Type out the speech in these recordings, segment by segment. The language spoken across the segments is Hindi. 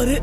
अरे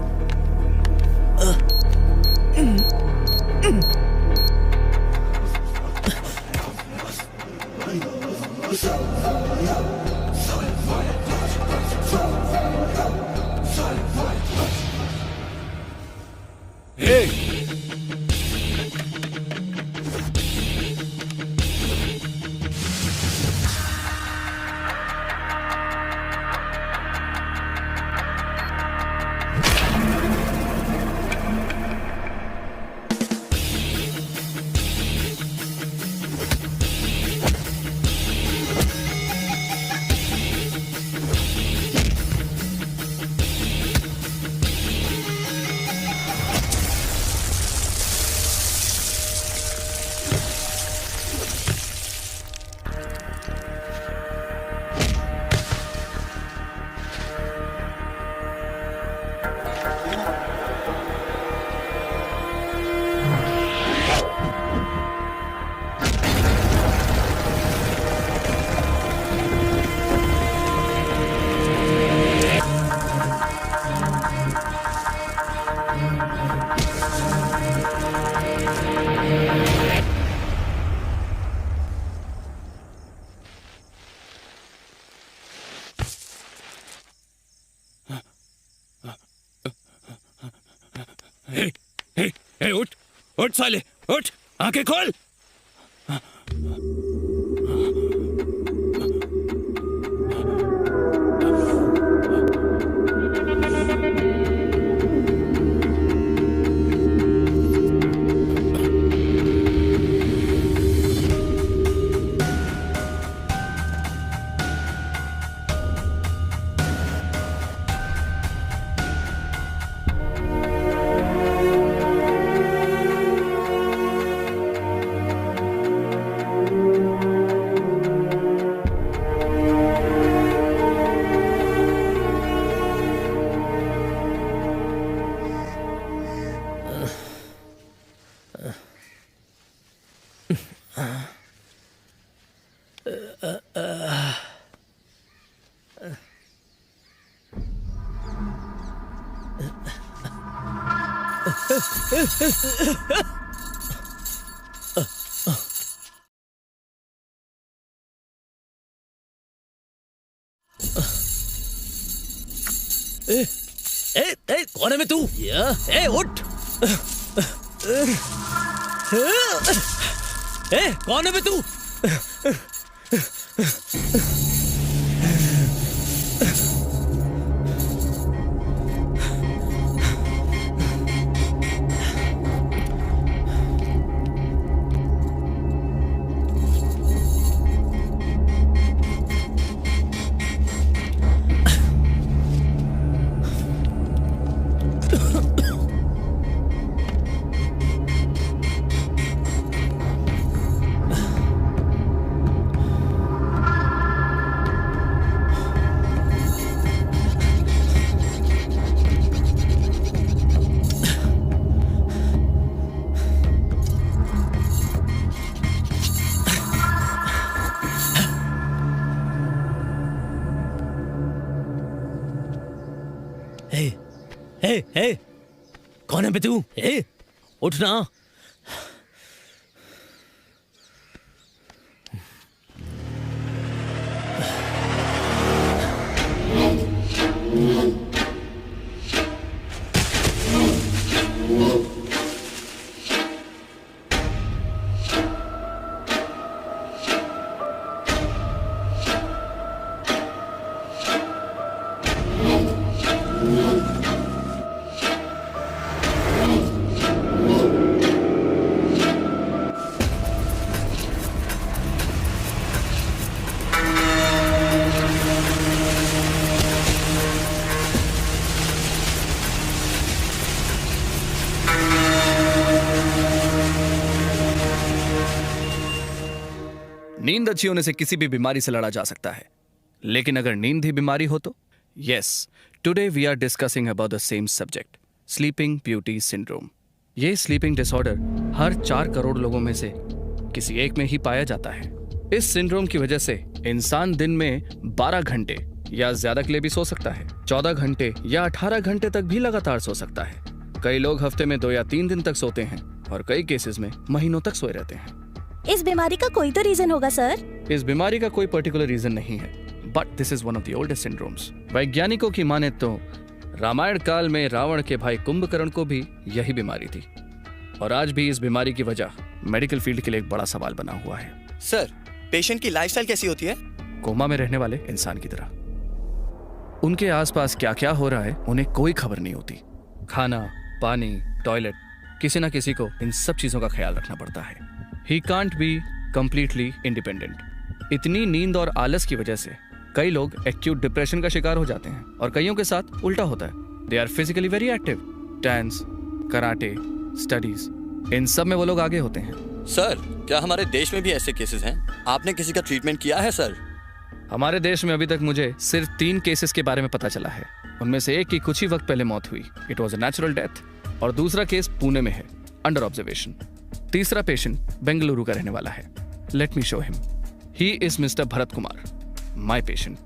उठ उठ साले उठ, आंखें खोल। ए, ए, ए, कौन है मैं तू? ए, उठ! ए, कौन है मैं तू? ए, कौन है बे तू? ए, उठ ना। नींद अच्छी होने से किसी भी बीमारी से लड़ा जा सकता है, लेकिन अगर नींद ही बीमारी हो तो? Yes, today we are discussing about the same subject, sleeping beauty syndrome. ये स्लीपिंग डिसऑर्डर हर 4 करोड़ लोगों में से किसी एक में ही पाया जाता है। इस सिंड्रोम की वजह से इंसान दिन में 12 घंटे या ज्यादा के लिए भी सो सकता है, 14 घंटे या 18 घंटे तक भी लगातार सो सकता है। कई लोग हफ्ते में 2 या 3 दिन तक सोते हैं और कई केसेस में महीनों तक सोए रहते हैं। इस बीमारी का कोई तो रीजन होगा सर? इस बीमारी का कोई पर्टिकुलर रीजन नहीं है, but this is one of the oldest syndromes. वैज्ञानिकों की माने तो रामायण काल में रावण के भाई कुंभकर्ण को भी यही बीमारी थी, और आज भी इस बीमारी की वजह मेडिकल फील्ड के लिए एक बड़ा सवाल बना हुआ है। सर, पेशेंट की लाइफस्टाइल कैसी होती है? कोमा में रहने वाले इंसान की तरह। उनके आसपास क्या क्या हो रहा है उन्हें कोई खबर नहीं होती। खाना, पानी, टॉयलेट, किसी ना किसी को इन सब चीजों का ख्याल रखना पड़ता है। He can't be completely independent. इतनी नींद और आलस की वजह से कई लोग एक्यूट डिप्रेशन का शिकार हो जाते हैं, और कईयों के साथ उल्टा होता है। They are physically very active, dance, karate, studies, इन सब में वो लोग आगे होते हैं। सर, क्या हमारे देश में भी ऐसे केसेस हैं? आपने किसी का ट्रीटमेंट किया है सर? हमारे देश में अभी तक मुझे सिर्फ 3 केसेस के बारे में पता चला है। उनमें से एक की कुछ ही वक्त पहले मौत हुई, it was a natural death, और दूसरा केस पुणे में है, अंडर ऑब्जर्वेशन। तीसरा पेशेंट बेंगलुरु का रहने वाला है। Let me show him. He is mister Bharat Kumar, my patient.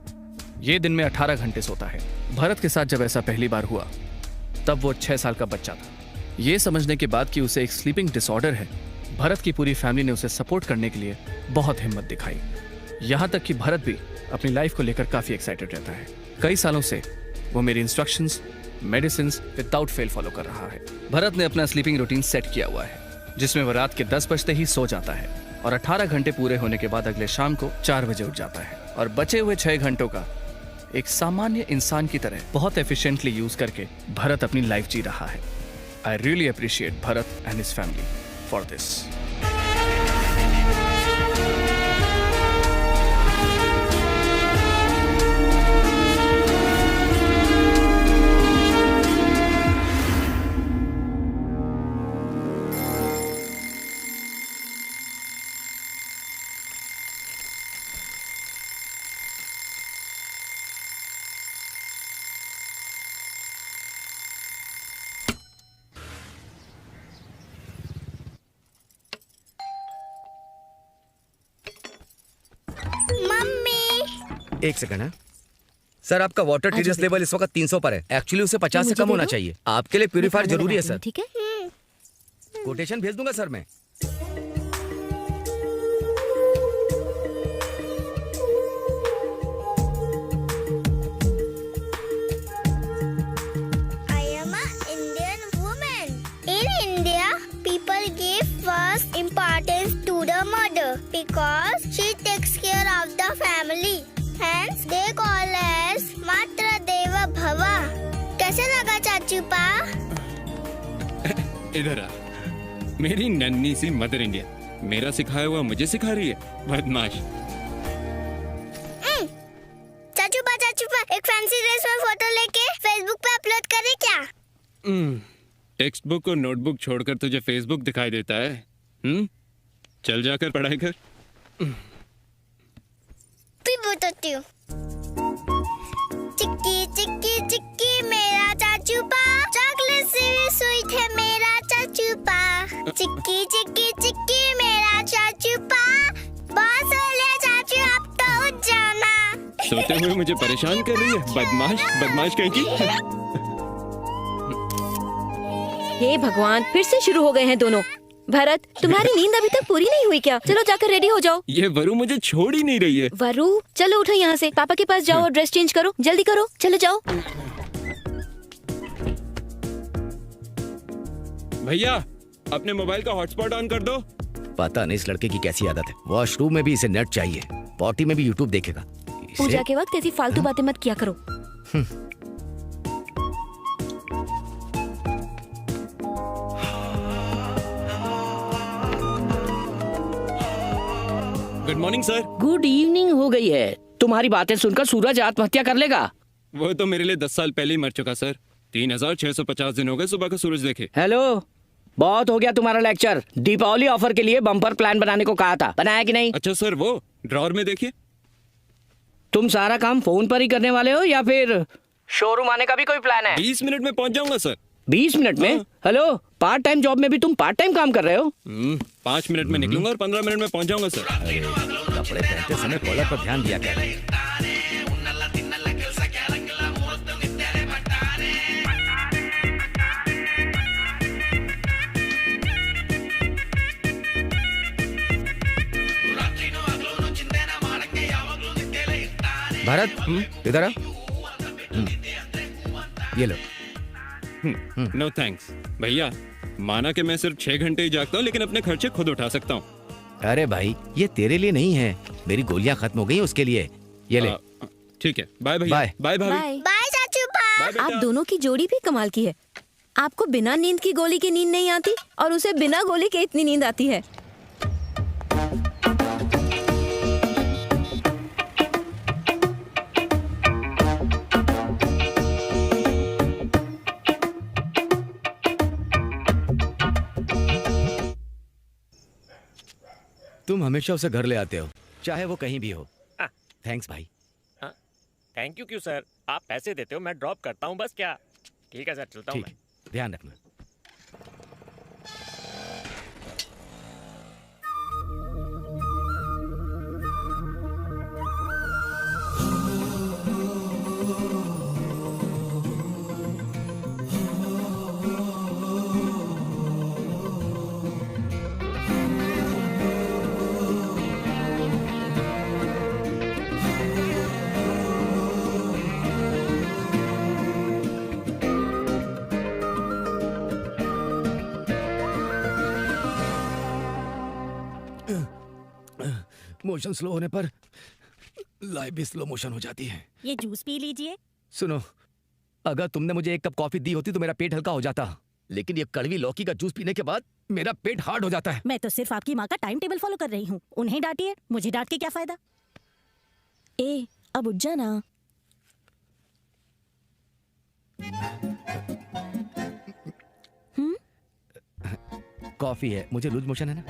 ये दिन में 18 घंटे सोता है। भरत के साथ जब ऐसा पहली बार हुआ तब वो 6 साल का बच्चा था। ये समझने के बाद कि उसे एक स्लीपिंग डिसऑर्डर है, भरत की पूरी फैमिली ने उसे सपोर्ट करने के लिए बहुत हिम्मत दिखाई। यहाँ तक कि भरत भी अपनी लाइफ को लेकर काफी एक्साइटेड रहता है। कई सालों से वो मेरी instructions, medicines without fail follow कर रहा है। भरत ने अपना स्लीपिंग रूटीन सेट किया हुआ है, जिसमें वो रात के 10 बजते ही सो जाता है और 18 घंटे पूरे होने के बाद अगले शाम को 4 बजे उठ जाता है, और बचे हुए 6 घंटों का एक सामान्य इंसान की तरह बहुत एफिशिएंटली यूज करके भरत अपनी लाइफ जी रहा है। I really appreciate Bharat and his family for this. एक सेकंड है सर, आपका वाटर टीडीएस लेवल इस वक्त 300 पर है। एक्चुअली उसे 50 से कम होना चाहिए। आपके लिए प्यूरीफायर जरूरी है सर। ठीक है, कोटेशन भेज दूंगा सर मैं। I am an Indian woman. In India, people give first importance to the mother because she takes care of the family. Hence, they call as Matra Deva Bhava. कैसे लगा चाचू पा? इधर आ। मेरी नन्ही सी मदर इंडिया मेरा सिखाया हुआ मुझे सिखा रही है, बदमाश। चाचू पा एक फैंसी ड्रेस में फोटो लेके फेसबुक पे अपलोड करे क्या? टेक्स्ट बुक और नोटबुक छोड़कर तुझे फेसबुक दिखाई देता है? चल जाकर पढ़ाई कर। फिर बताती हूँ। चिक्की चिक्की चिक्की मेरा चाचू पा, चॉकलेट से भी स्वीट है मेरा चाचू पा। चिक्की चिक्की चिक्की मेरा चाचू पा, बस हो ले चाचू अब तो उठ जाना। सोते हुए मुझे परेशान कर रही है, बदमाश बदमाश कहेगी। हे भगवान, फिर से शुरू हो गए हैं दोनों। भरत, तुम्हारी नींद अभी तक पूरी नहीं हुई क्या? चलो जाकर रेडी हो जाओ। ये वरु मुझे छोड़ ही नहीं रही है। वरु, चलो उठो यहाँ से, पापा के पास जाओ और ड्रेस चेंज करो, जल्दी करो, चलो जाओ। भैया, अपने मोबाइल का हॉटस्पॉट ऑन कर दो। पता नहीं इस लड़के की कैसी आदत है। वॉशरूम में भी इसे नेट चाहिए, पॉटी में भी यूट्यूब देखेगा। पूजा के वक्त ऐसी फालतू बातें मत किया करो। Good morning sir. Good evening हो गई है। तुम्हारी बातें सुनकर सूरज आत्महत्या कर लेगा। वो तो मेरे लिए 10 साल पहले ही मर चुका सर। 3650 दिन हो गए सुबह का सूरज देखे। हेलो, बहुत हो गया तुम्हारा लेक्चर। दीपावली ऑफर के लिए बम्पर प्लान बनाने को कहा था, बनाया कि नहीं? अच्छा सर, वो ड्रॉर में देखिए। तुम सारा काम फोन पर ही करने वाले हो या फिर शोरूम आने का भी कोई प्लान है? 20 मिनट में पहुंच जाऊंगा सर। 20 मिनट में? हेलो, पार्ट टाइम जॉब में भी तुम पार्ट टाइम काम कर रहे हो? 5 मिनट में निकलूंगा और 15 मिनट में पहुंच जाऊंगा सर। कपड़े पहनते समय कॉलर पर ध्यान दिया कर। भारत इधर आ। ये लो। नो थैंक्स भैया, माना कि मैं सिर्फ 6 घंटे ही जागता हूँ, लेकिन अपने खर्चे खुद उठा सकता हूँ। अरे भाई, ये तेरे लिए नहीं है, मेरी गोलियां खत्म हो गई उसके लिए। ये ले। ठीक है, बाय भैया। बाय। बाय भाभी। बाय। बाय चाचू पापा। बाय आप बेटा। दोनों की जोड़ी भी कमाल की है। आपको बिना नींद की गोली की नींद नहीं आती और उसे बिना गोली के इतनी नींद आती है। तुम हमेशा उसे घर ले आते हो, चाहे वो कहीं भी हो। थैंक्स भाई। थैंक यू क्यों सर, आप पैसे देते हो, मैं ड्रॉप करता हूँ बस। क्या ठीक है सर, चलता हूँ ठीक, ध्यान रखना। मोशन स्लो होने पर लाइफ भी स्लो मोशन हो जाती है। ये जूस पी लीजिए। सुनो, अगर तुमने मुझे 1 कप कॉफी दी होती तो मेरा पेट हल्का हो जाता, लेकिन ये कड़वी लौकी का जूस पीने के बाद मेरा पेट हार्ड हो जाता है। मैं तो सिर्फ आपकी माँ का टाइम टेबल फॉलो कर रही हूँ। उन्हें डांटिए, मुझे डांट के क्या फायदा। ए, अब उठ जाना। कॉफी है, मुझे लूज मोशन है ना।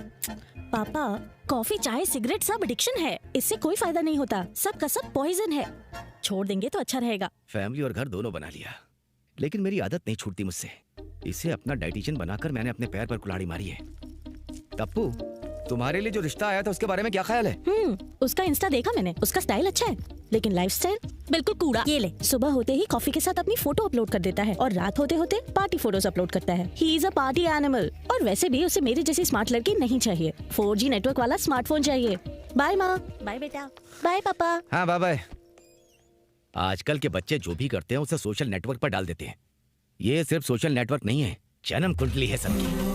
पापा, कॉफी चाय सिगरेट सब एडिक्शन है, इससे कोई फायदा नहीं होता। सब का सब पॉइजन है। छोड़ देंगे तो अच्छा रहेगा। फैमिली और घर दोनों बना लिया, लेकिन मेरी आदत नहीं छूटती मुझसे। इसे अपना डाइटिशियन बनाकर मैंने अपने पैर पर कुल्हाड़ी मारी है। टप्पू, तुम्हारे लिए जो रिश्ता आया था उसके बारे में क्या ख्याल है? उसका इंस्टा देखा मैंने, उसका स्टाइल अच्छा है, लेकिन लाइफस्टाइल बिल्कुल कूड़ा। ये ले, सुबह होते ही कॉफी के साथ अपनी फोटो अपलोड कर देता है और रात होते होते पार्टी फोटोज अपलोड करता है। He is a party animal. और वैसे भी उसे मेरी जैसी स्मार्ट लड़की नहीं चाहिए, 4G नेटवर्क वाला स्मार्टफोन चाहिए। बाय माँ। बाय बेटा। बाय पापा। हाँ बाय बाय। आजकल के बच्चे जो भी करते हैं उसे सोशल नेटवर्क पर डाल देते हैं। ये सिर्फ सोशल नेटवर्क नहीं है, जन्म कुंडली है सबकी।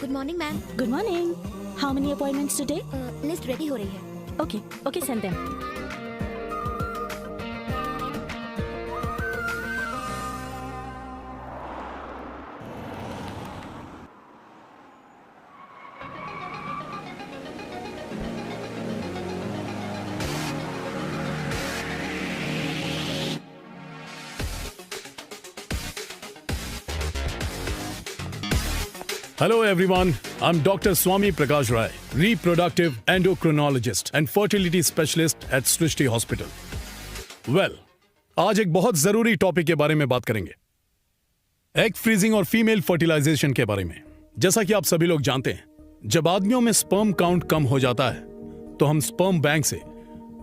Good morning ma'am. Good morning. How many appointments today? List ready हो रही है। Okay okay, send them. Hello everyone, I'm Dr. Swami Prakash Rai, reproductive endocrinologist and fertility specialist at Srishti Hospital. Well, आज एक बहुत जरूरी टॉपिक के बारे में बात करेंगे, एग फ्रीजिंग और फीमेल फर्टिलाइजेशन के बारे में। जैसा कि आप सभी लोग जानते हैं, जब आदमियों में स्पर्म काउंट कम हो जाता है तो हम स्पर्म बैंक से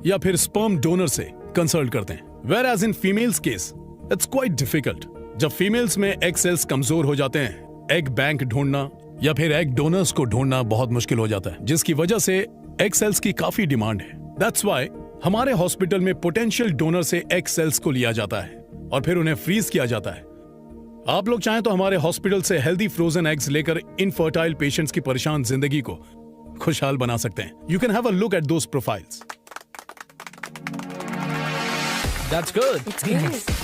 या फिर स्पर्म डोनर से कंसल्ट करते हैं। Whereas in females case, it's quite difficult. जब फीमेल्स में एग सेल्स कमजोर हो जाते हैं, एग बैंक ढूंढना या फिर एग डोनर्स को ढूंढना बहुत मुश्किल हो जाता है, जिसकी वजह से एग सेल्स की काफी डिमांड है। दैट्स व्हाई हमारे हॉस्पिटल में पोटेंशियल डोनर से एग सेल्स को लिया जाता है और फिर उन्हें फ्रीज किया जाता है। आप लोग चाहें तो हमारे हॉस्पिटल से हेल्दी फ्रोजन एग्स लेकर इनफर्टाइल पेशेंट्स की परेशान जिंदगी को खुशहाल बना सकते हैं। You can have a look at those profiles. That's good. It's good.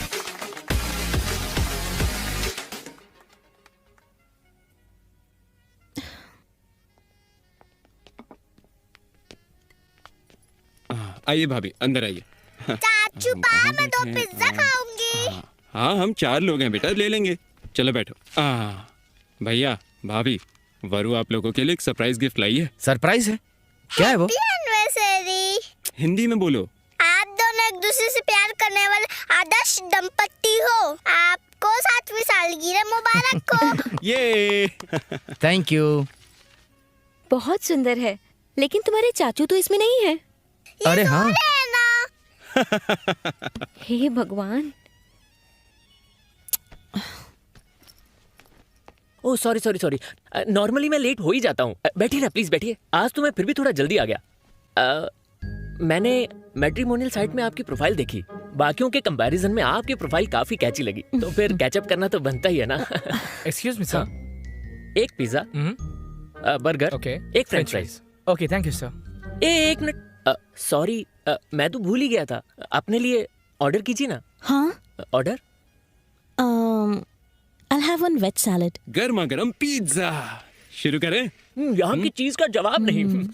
आइए भाभी, अंदर आइए। चाचू पापा, मैं 2 पिज्जा खाऊंगी। हाँ हम 4 लोग हैं बेटा, ले लेंगे। चलो बैठो। भैया भाभी, वरु आप लोगों के लिए एक सरप्राइज गिफ्ट लाई है। सरप्राइज है? क्या है वो? एनिवर्सरी। हिंदी में बोलो। आप दोनों एक दूसरे से प्यार करने वाले आदर्श दंपति हो। आपको 7वीं सालगिरह मुबारक हो। ये थैंक यू। बहुत सुंदर है, लेकिन तुम्हारे चाचू तो इसमें नहीं है। अरे हाँ। हे भगवान। Oh sorry. नॉर्मली मैं लेट हो ही जाता हूँ। बैठिए ना प्लीज बैठिए। आज तो मैं फिर भी थोड़ा जल्दी आ गया। मैंने मैट्रिमोनियल साइट में आपकी प्रोफाइल देखी। बाकियों के कंपैरिजन में आपकी प्रोफाइल काफी कैची लगी, तो फिर कैचअप करना तो बनता ही है ना। Excuse me sir. एक पिज्जा, बर्गर, एक French fries. Okay thank you sir. एक मिनट, सॉरी, मैं तो भूल ही गया था। अपने लिए ऑर्डर कीजिए ना। हाँ, order. I'll have one veg salad. गर्मा गर्म पिज्जा। शुरू करें? यहाँ की चीज का जवाब नहीं।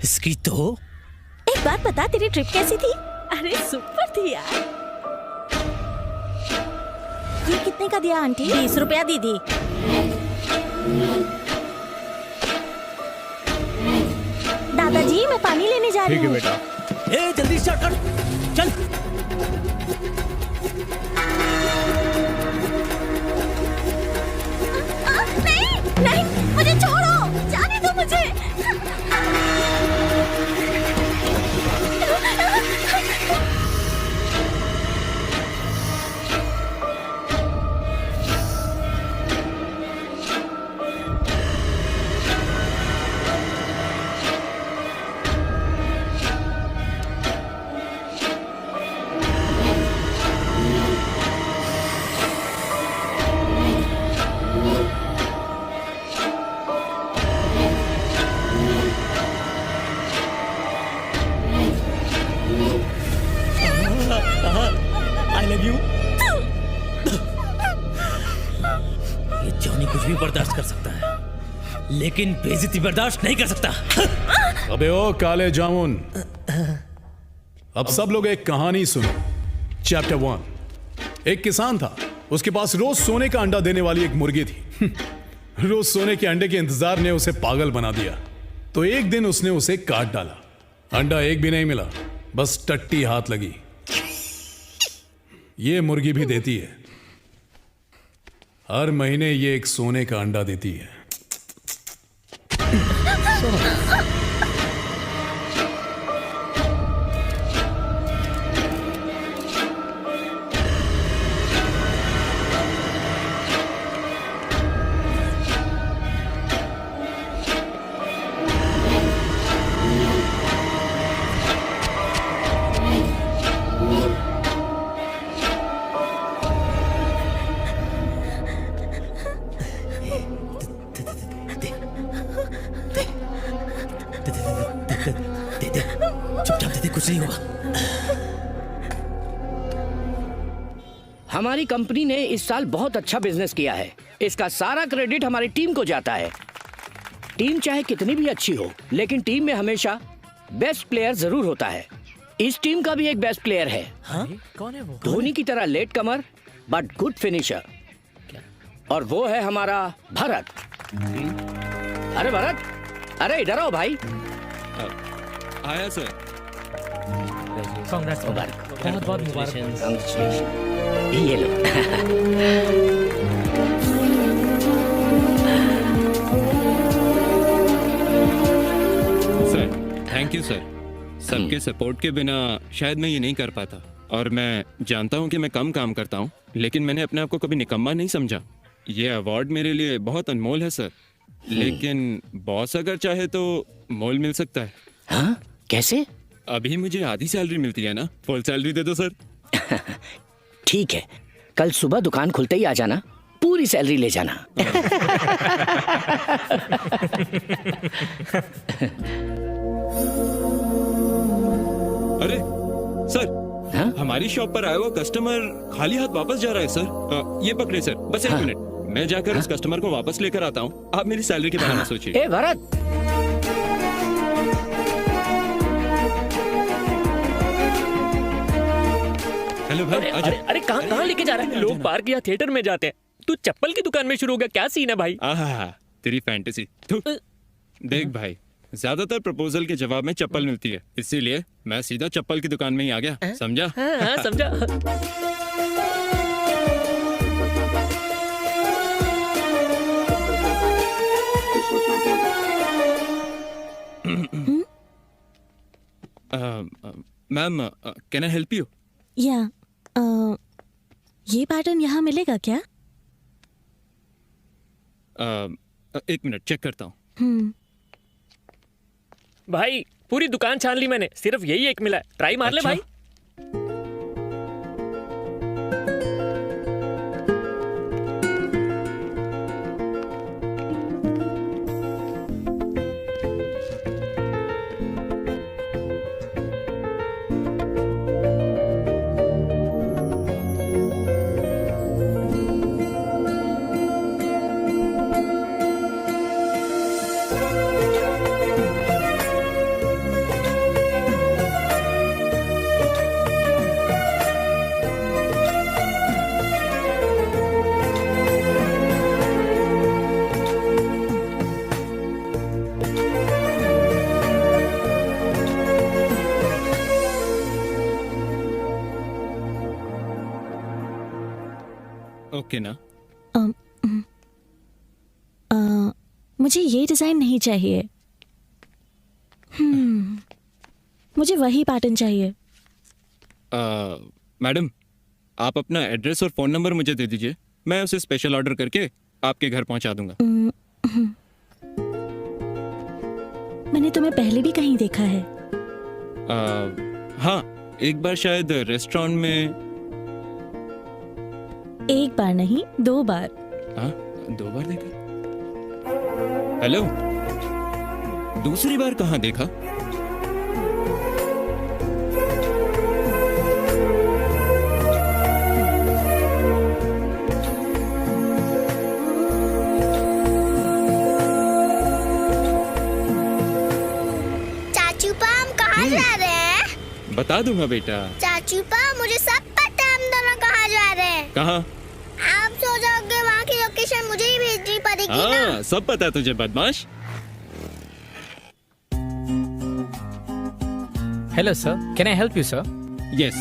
इसकी तो एक बात बता, तेरी ट्रिप कैसी थी? अरे सुपर थी यार। ये कितने का दिया आंटी? 20 रुपया दीदी। दादाजी मैं पानी लेने जा रही हूँ। ठीक है बेटा। ए जल्दी स्टार्ट कर, चल। नहीं, मुझे छोड़ो, जाने दो मुझे। आई लव यू। ये जॉनी कुछ भी बर्दाश्त कर सकता है, लेकिन बेइज्जती बर्दाश्त नहीं कर सकता। अबे ओ काले जामुन, अब सब लोग एक कहानी सुनो। चैप्टर 1। एक किसान था, उसके पास रोज सोने का अंडा देने वाली एक मुर्गी थी। रोज सोने के अंडे के इंतजार ने उसे पागल बना दिया, तो एक दिन उसने उसे काट डाला। अंडा एक भी नहीं मिला, बस टट्टी हाथ लगी। ये मुर्गी भी देती है, हर महीने ये एक सोने का अंडा देती है। हमारी कंपनी ने इस साल बहुत अच्छा बिजनेस किया है। इसका सारा क्रेडिट हमारी टीम को जाता है। टीम चाहे कितनी भी अच्छी हो, लेकिन टीम में हमेशा बेस्ट प्लेयर जरूर होता है। इस टीम का भी एक बेस्ट प्लेयर है। हाँ? कौन है वो? धोनी की तरह late comer but good finisher, और वो है हमारा भरत। अरे भरत, अरे इधर आओ भाई। आया सर। Congrats, बहुत बहुत मुबारक। ये लो। Sir thank you sir. सबके सपोर्ट के बिना शायद मैं ये नहीं कर पाता। और मैं जानता हूँ कि मैं कम काम करता हूँ, लेकिन मैंने अपने आप को कभी निकम्मा नहीं समझा। ये अवार्ड मेरे लिए बहुत अनमोल है सर, लेकिन बॉस अगर चाहे तो मोल मिल सकता है। हाँ? कैसे? अभी मुझे आधी सैलरी मिलती है ना, फुल सैलरी दे दो सर। ठीक है, कल सुबह दुकान खुलते ही आ जाना, पूरी सैलरी ले जाना। अरे सर, हाँ? हमारी शॉप पर आया हुआ कस्टमर खाली हाथ वापस जा रहा है सर। ये पकड़े सर, बस एक हाँ? मिनट, मैं जाकर उस कस्टमर को वापस लेकर आता हूँ। आप मेरी सैलरी के बारे में सोचिए। ए भरत, हेलो भाई, आजा। अरे कहाँ लेके जा रहा है? लोग पार्क या थिएटर में जाते हैं, तू चप्पल की दुकान में शुरू हो गया, क्या सीन है भाई? आहा, तेरी फैंटेसी। देख भाई, ज्यादातर प्रपोजल के जवाब में चप्पल मिलती है, इसीलिए मैं सीधा चप्पल की दुकान में ही आ गया। समझा? हाँ, समझा। Ma'am, can I help you? या ये पैटर्न यहाँ मिलेगा क्या? एक मिनट चेक करता हूँ। भाई पूरी दुकान छान ली मैंने, सिर्फ यही एक मिला है, ट्राई मार ले अच्छा? भाई। ओके ना? मुझे ये डिजाइन नहीं चाहिए। मुझे वही पैटर्न चाहिए। मैडम, आप अपना एड्रेस और फोन नंबर मुझे दे दीजिए, मैं उसे स्पेशल ऑर्डर करके आपके घर पहुंचा दूंगा। मैंने तुम्हें पहले भी कहीं देखा है। हाँ, एक बार शायद रेस्टोरेंट में। एक बार नहीं, 2 बार। हाँ, 2 बार देखा। हेलो, दूसरी बार कहाँ देखा? चाचू पा, हम कहाँ जा रहे हैं? बता दूंगा बेटा। चाचू पा, मुझे सब पता है हम दोनों कहाँ जा रहे हैं। कहाँ? आप सो जाओगे, वहाँ की लोकेशन मुझे ही भेजनी पड़ेगी ना। हाँ, सब पता है तुझे बदमाश। Hello sir, can I help you sir? Yes,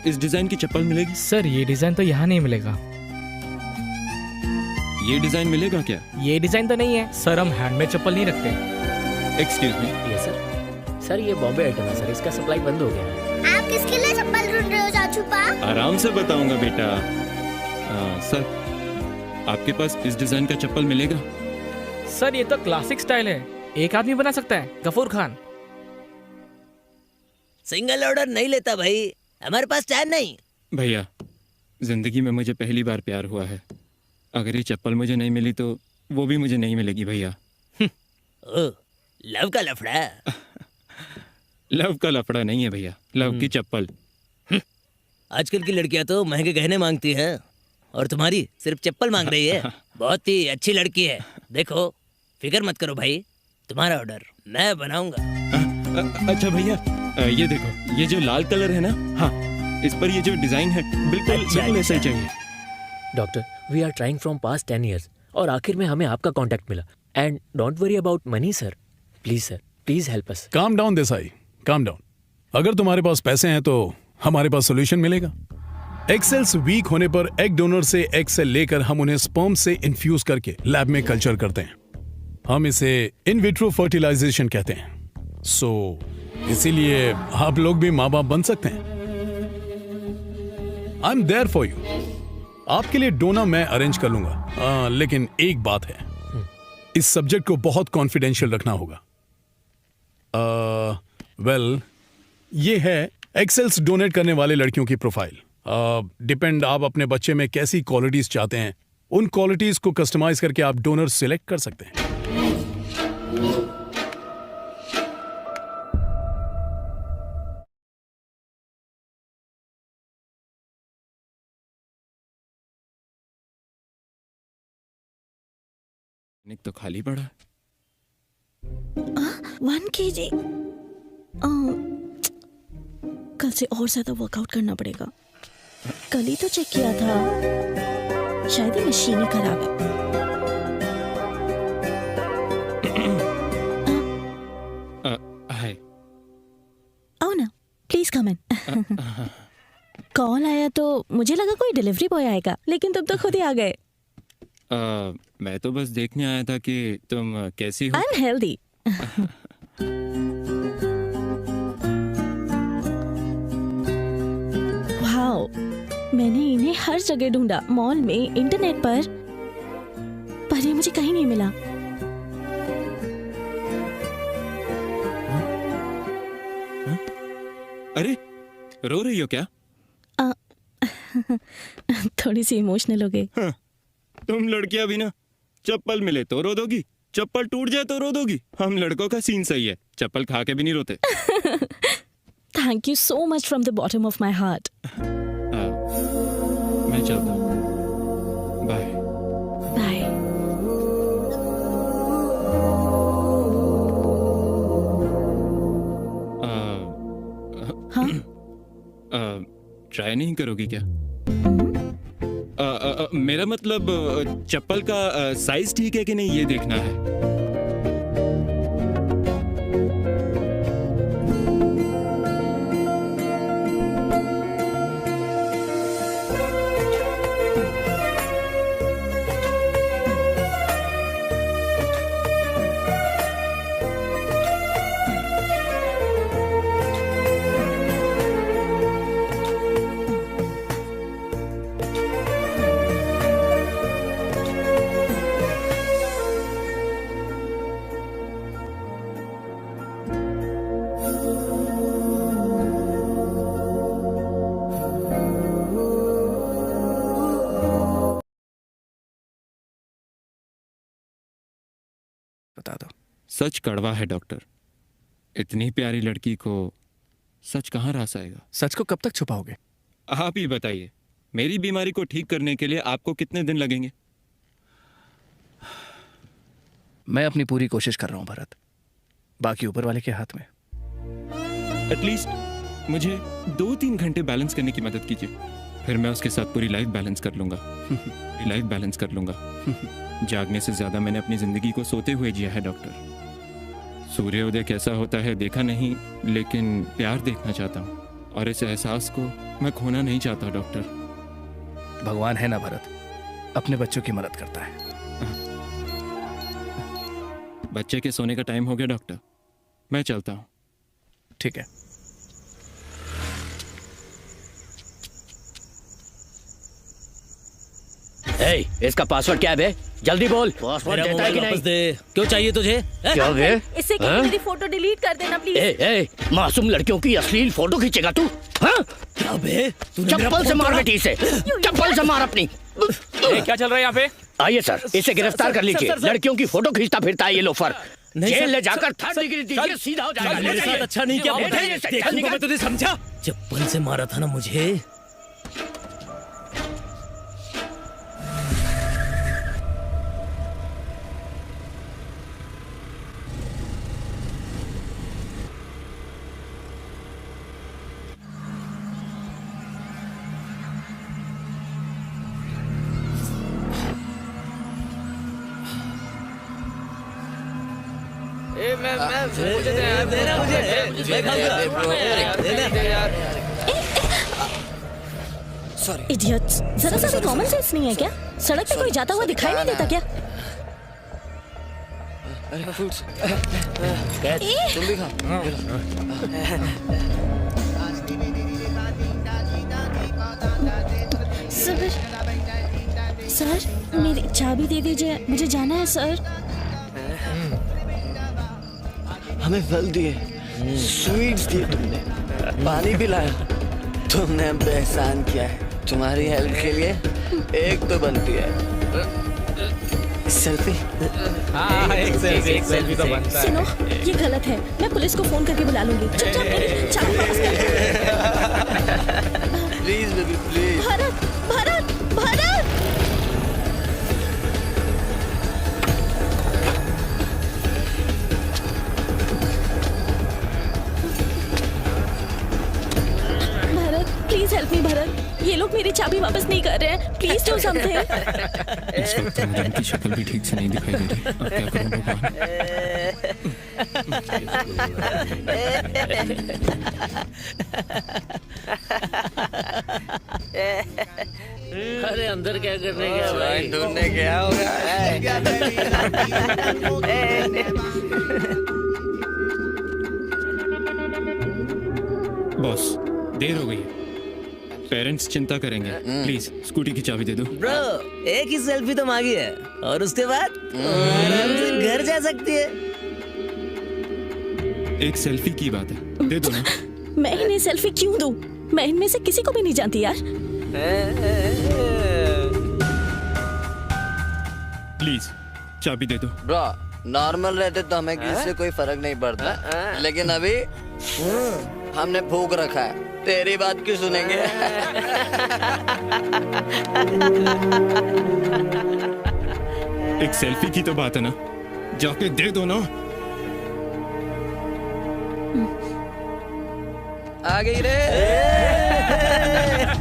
इस डिजाइन की चप्पल मिलेगी? सर ये डिजाइन तो यहाँ नहीं मिलेगा। ये डिजाइन मिलेगा क्या? ये डिजाइन तो नहीं है सर, हम हैंडमेड चप्पल नहीं रखते। Excuse me. यस सर, ये बॉम्बे आइटम है सर, इसका सप्लाई बंद हो गया है। आप किसके लिए चप्पल ढूंढ रहे हो चाचू पा? आराम से बताऊंगा बेटा। सर, आपके पास इस डिजाइन का चप्पल मिलेगा? सर ये तो क्लासिक स्टाइल है, एक आदमी बना सकता है, गफूर खान। सिंगल ऑर्डर नहीं लेता भाई, हमारे पास टाइम नहीं। भैया, जिंदगी में मुझे पहली बार प्यार हुआ है। अगर ये चप्पल मुझे नहीं मिली तो वो भी मुझे नहीं मिलेगी भैया। ओ, लव का लफड़ा। लव का लफड़ा नहीं है भैया, लव की चप्पल। आजकल की लड़कियां तो महंगे गहने मांगती हैं और तुम्हारी सिर्फ चप्पल मांग रही है। बहुत ही अच्छी लड़की है। देखो, फिक्र मत करो भाई, तुम्हारा ऑर्डर मैं बनाऊंगा। अच्छा भैया, ये देखो, ये जो लाल कलर है ना, हाँ, इस पर ये जो डिजाइन है बिल्कुल ऐसा ही चाहिए। Doctor, we are trying from past 10 years और आखिर में हमें आपका कांटेक्ट मिला। And don't worry about money sir, please help us. काम डाउन देसाई, काम डाउन। अगर तुम्हारे पास पैसे हैं तो हमारे पास सोल्यूशन मिलेगा। एग सेल्स वीक होने पर एग डोनर से एग सेल लेकर हम उन्हें स्पर्म से इन्फ्यूज करके लैब में कल्चर करते हैं। हम इसे इन विट्रो फर्टिलाइजेशन कहते हैं। सो इसीलिए आप लोग भी माँ बाप बन सकते हैं। I am there for you. आपके लिए डोनर मैं अरेंज कर लूंगा। लेकिन एक बात है, इस सब्जेक्ट को बहुत कॉन्फिडेंशियल रखना होगा। वेल, ये है एक्सेल्स डोनेट करने वाले लड़कियों की प्रोफाइल। डिपेंड आप अपने बच्चे में कैसी क्वालिटीज चाहते हैं, उन क्वालिटीज को कस्टमाइज करके आप डोनर सिलेक्ट कर सकते हैं। निक तो खाली पड़ा है। 1 kg। कल से और ज्यादा वर्कआउट करना पड़ेगा। कल ही तो चेक किया था, शायद ये मशीन ही खराब है। हाय। आओ ना, प्लीज कम इन। कॉल आया तो मुझे लगा कोई डिलीवरी बॉय आएगा, लेकिन तुम तो खुद ही आ गए। मैं तो बस देखने आया था कि तुम कैसी हो। I am healthy. वाओ, मैंने इन्हें हर जगह ढूंढा, मॉल में, इंटरनेट पर ये मुझे कहीं नहीं मिला। अरे, रो रही हो क्या? थोड़ी सी इमोशनल हो गई। तुम लड़कियां भी ना, चप्पल मिले तो रो दोगी, चप्पल टूट जाए तो रो दोगी। हम लड़कों का सीन सही है, चप्पल खा के भी नहीं रोते। Thank you so much from the bottom of my heart. मैं चलता हूँ, बाय बाय। हाँ? ट्राई नहीं करोगी क्या? मेरा मतलब चप्पल का साइज ठीक है कि नहीं ये देखना है। बता दो। सच कड़वा है डॉक्टर। इतनी प्यारी लड़की को सच कहाँ रास आएगा? सच को कब तक छुपाओगे? आप ही बताइए, मेरी बीमारी को ठीक करने के लिए आपको कितने दिन लगेंगे? मैं अपनी पूरी कोशिश कर रहा हूं भरत, बाकी ऊपर वाले के हाथ में। एटलीस्ट मुझे 2-3 घंटे बैलेंस करने की मदद कीजिए, फिर मैं उसके साथ पूरी लाइफ बैलेंस कर लूंगा। पूरी लाइफ बैलेंस कर लूंगा। जागने से ज्यादा मैंने अपनी जिंदगी को सोते हुए जिया है डॉक्टर। सूर्योदय कैसा होता है देखा नहीं, लेकिन प्यार देखना चाहता हूँ, और इस एहसास को मैं खोना नहीं चाहता डॉक्टर। भगवान है ना भरत, अपने बच्चों की मदद करता है। बच्चे के सोने का टाइम हो गया डॉक्टर, मैं चलता हूँ। ठीक है। ए, इसका पासवर्ड क्या है बे? जल्दी बोल। पासवर्ड मेरा देता है कि मोबाइल वापस नहीं? दे। क्यों चाहिए तुझे? क्या बे? इससे क्या मेरी फोटो डिलीट कर देना प्लीज। ए, मासूम लड़कियों की अश्लील फोटो खींचेगा तू? हाँ? क्या बे? तूने मेरा चप्पल से फोन मार तोड़ा? बेटी से, चप्पल से मार अपनी। क्या चल रहा है यहाँ पे? आइए सर, इसे गिरफ्तार कर लीजिए। सर। लड़कियों की फोटो खींचता फिरता है ये लोफर। नहीं, जेल सर, ले जाकर सर, 3rd डिग्री दीजिए, सीधा हो जाएगा। मेरे साथ अच्छा नहीं किया। बैठे, देखूंगा मैं तुझे, समझा? चप्पल से मारा था ना मुझे, इडियट्स, जरा सा भी कॉमन सेंस नहीं है क्या? सड़क पे कोई जाता हुआ दिखाई नहीं देता क्या? तुम भी खाओ। सर, मेरी चाबी दे दीजिए, मुझे जाना है सर। हमें फल दिए, स्वीट्स दिए तुमने, पानी पिलाया, तुमने हम पे एहसान किया है। तुम्हारी हेल्प के लिए एक तो बनती है सेल्फी। हाँ, एक सेल्फी तो बनता है। सुनो, ये गलत है। मैं पुलिस को फोन करके बुला लूंगी। चुपचाप मेरी चाबी वापस कर। Please baby please. Bharat, Bharat, Bharat. Bharat, please help me Bharat. ये लोग मेरी चाबी वापस नहीं कर रहे हैं। Please do something. इस वक्त मुझे इनकी शक्ल भी ठीक से नहीं दिखाई दे रही। अब क्या करूं भगवान? अरे अंदर क्या करने गया भाई? ढूंढने गया बॉस, देर हो गई है। पेरेंट्स चिंता करेंगे। प्लीज स्कूटी की चाबी दे दो। ब्रो, एक ही सेल्फी तो मांगी है और उसके बाद आराम से घर जा सकती है। एक सेल्फी की बात है, दे दो ना। मैं इन्हें सेल्फी क्यों दूं? मैं इनमें से किसी को भी नहीं जानती यार। प्लीज चाबी दे दो। ब्रो, नॉर्मल रहते तो हमें किसी से कोई फर्क नहीं पड़ता, लेकिन अभी हमने भूख रखा है। तेरी बात क्यों सुनेंगे? एक सेल्फी की तो बात है ना, जाके दे दो ना। आ गई रे।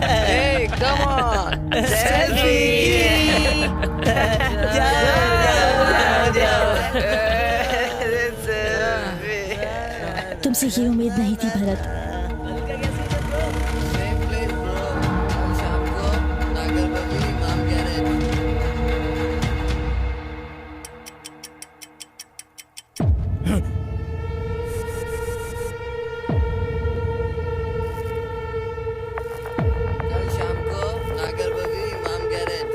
Hey, come on, selfie. तुमसे ये उम्मीद नहीं थी भरत। कल शाम को नागर बबी इमाम गैरेज।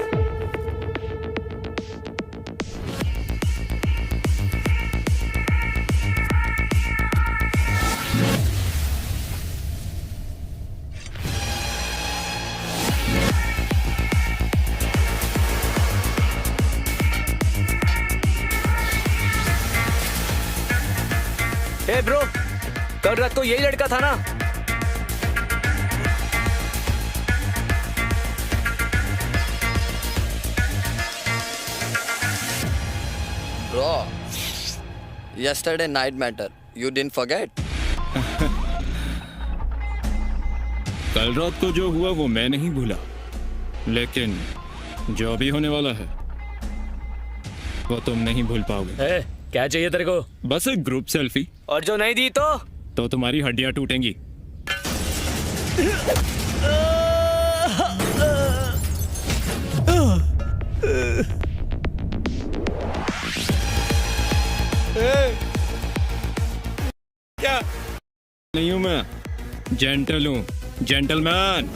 ए ब्रो, कल रात को यही लड़का था ना? Bro, yesterday night matter. You didn't forget? कल रात को जो हुआ वो मैं नहीं भूला, लेकिन जो अभी होने वाला है वो तुम नहीं भूल पाओगे। ए, क्या चाहिए तेरे को? बस एक ग्रुप सेल्फी। और जो नहीं दी तो तुम्हारी हड्डियां टूटेंगी। क्या? नहीं हूं मैं, जेंटल हूं, जेंटलमैन।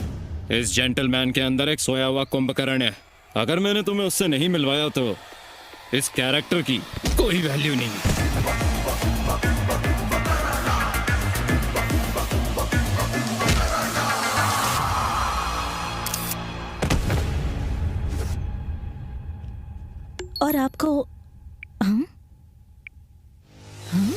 इस जेंटलमैन के अंदर एक सोया हुआ कुंभकर्ण है। अगर मैंने तुम्हें उससे नहीं मिलवाया तो इस कैरेक्टर की कोई वैल्यू नहीं। और आपको हम? हम?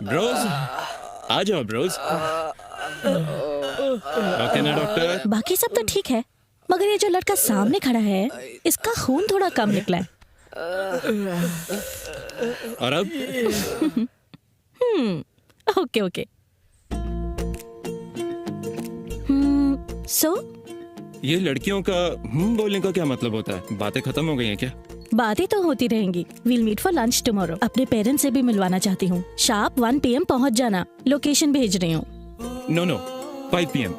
ब्रोज आ जाओ ब्रोज। ओके ना डॉक्टर? बाकी सब तो ठीक है, मगर ये जो लड़का सामने खड़ा है, इसका खून थोड़ा कम निकला है। और अब? Okay okay. सो ये लड़कियों का बोलने का क्या मतलब होता है? बातें खत्म हो गई हैं क्या? बातें तो होती रहेंगी। We'll meet for lunch tomorrow. अपने पेरेंट्स से भी मिलवाना चाहती हूँ। शार्प 1 PM पहुँच जाना। लोकेशन भेज रही हूँ। No 5 PM।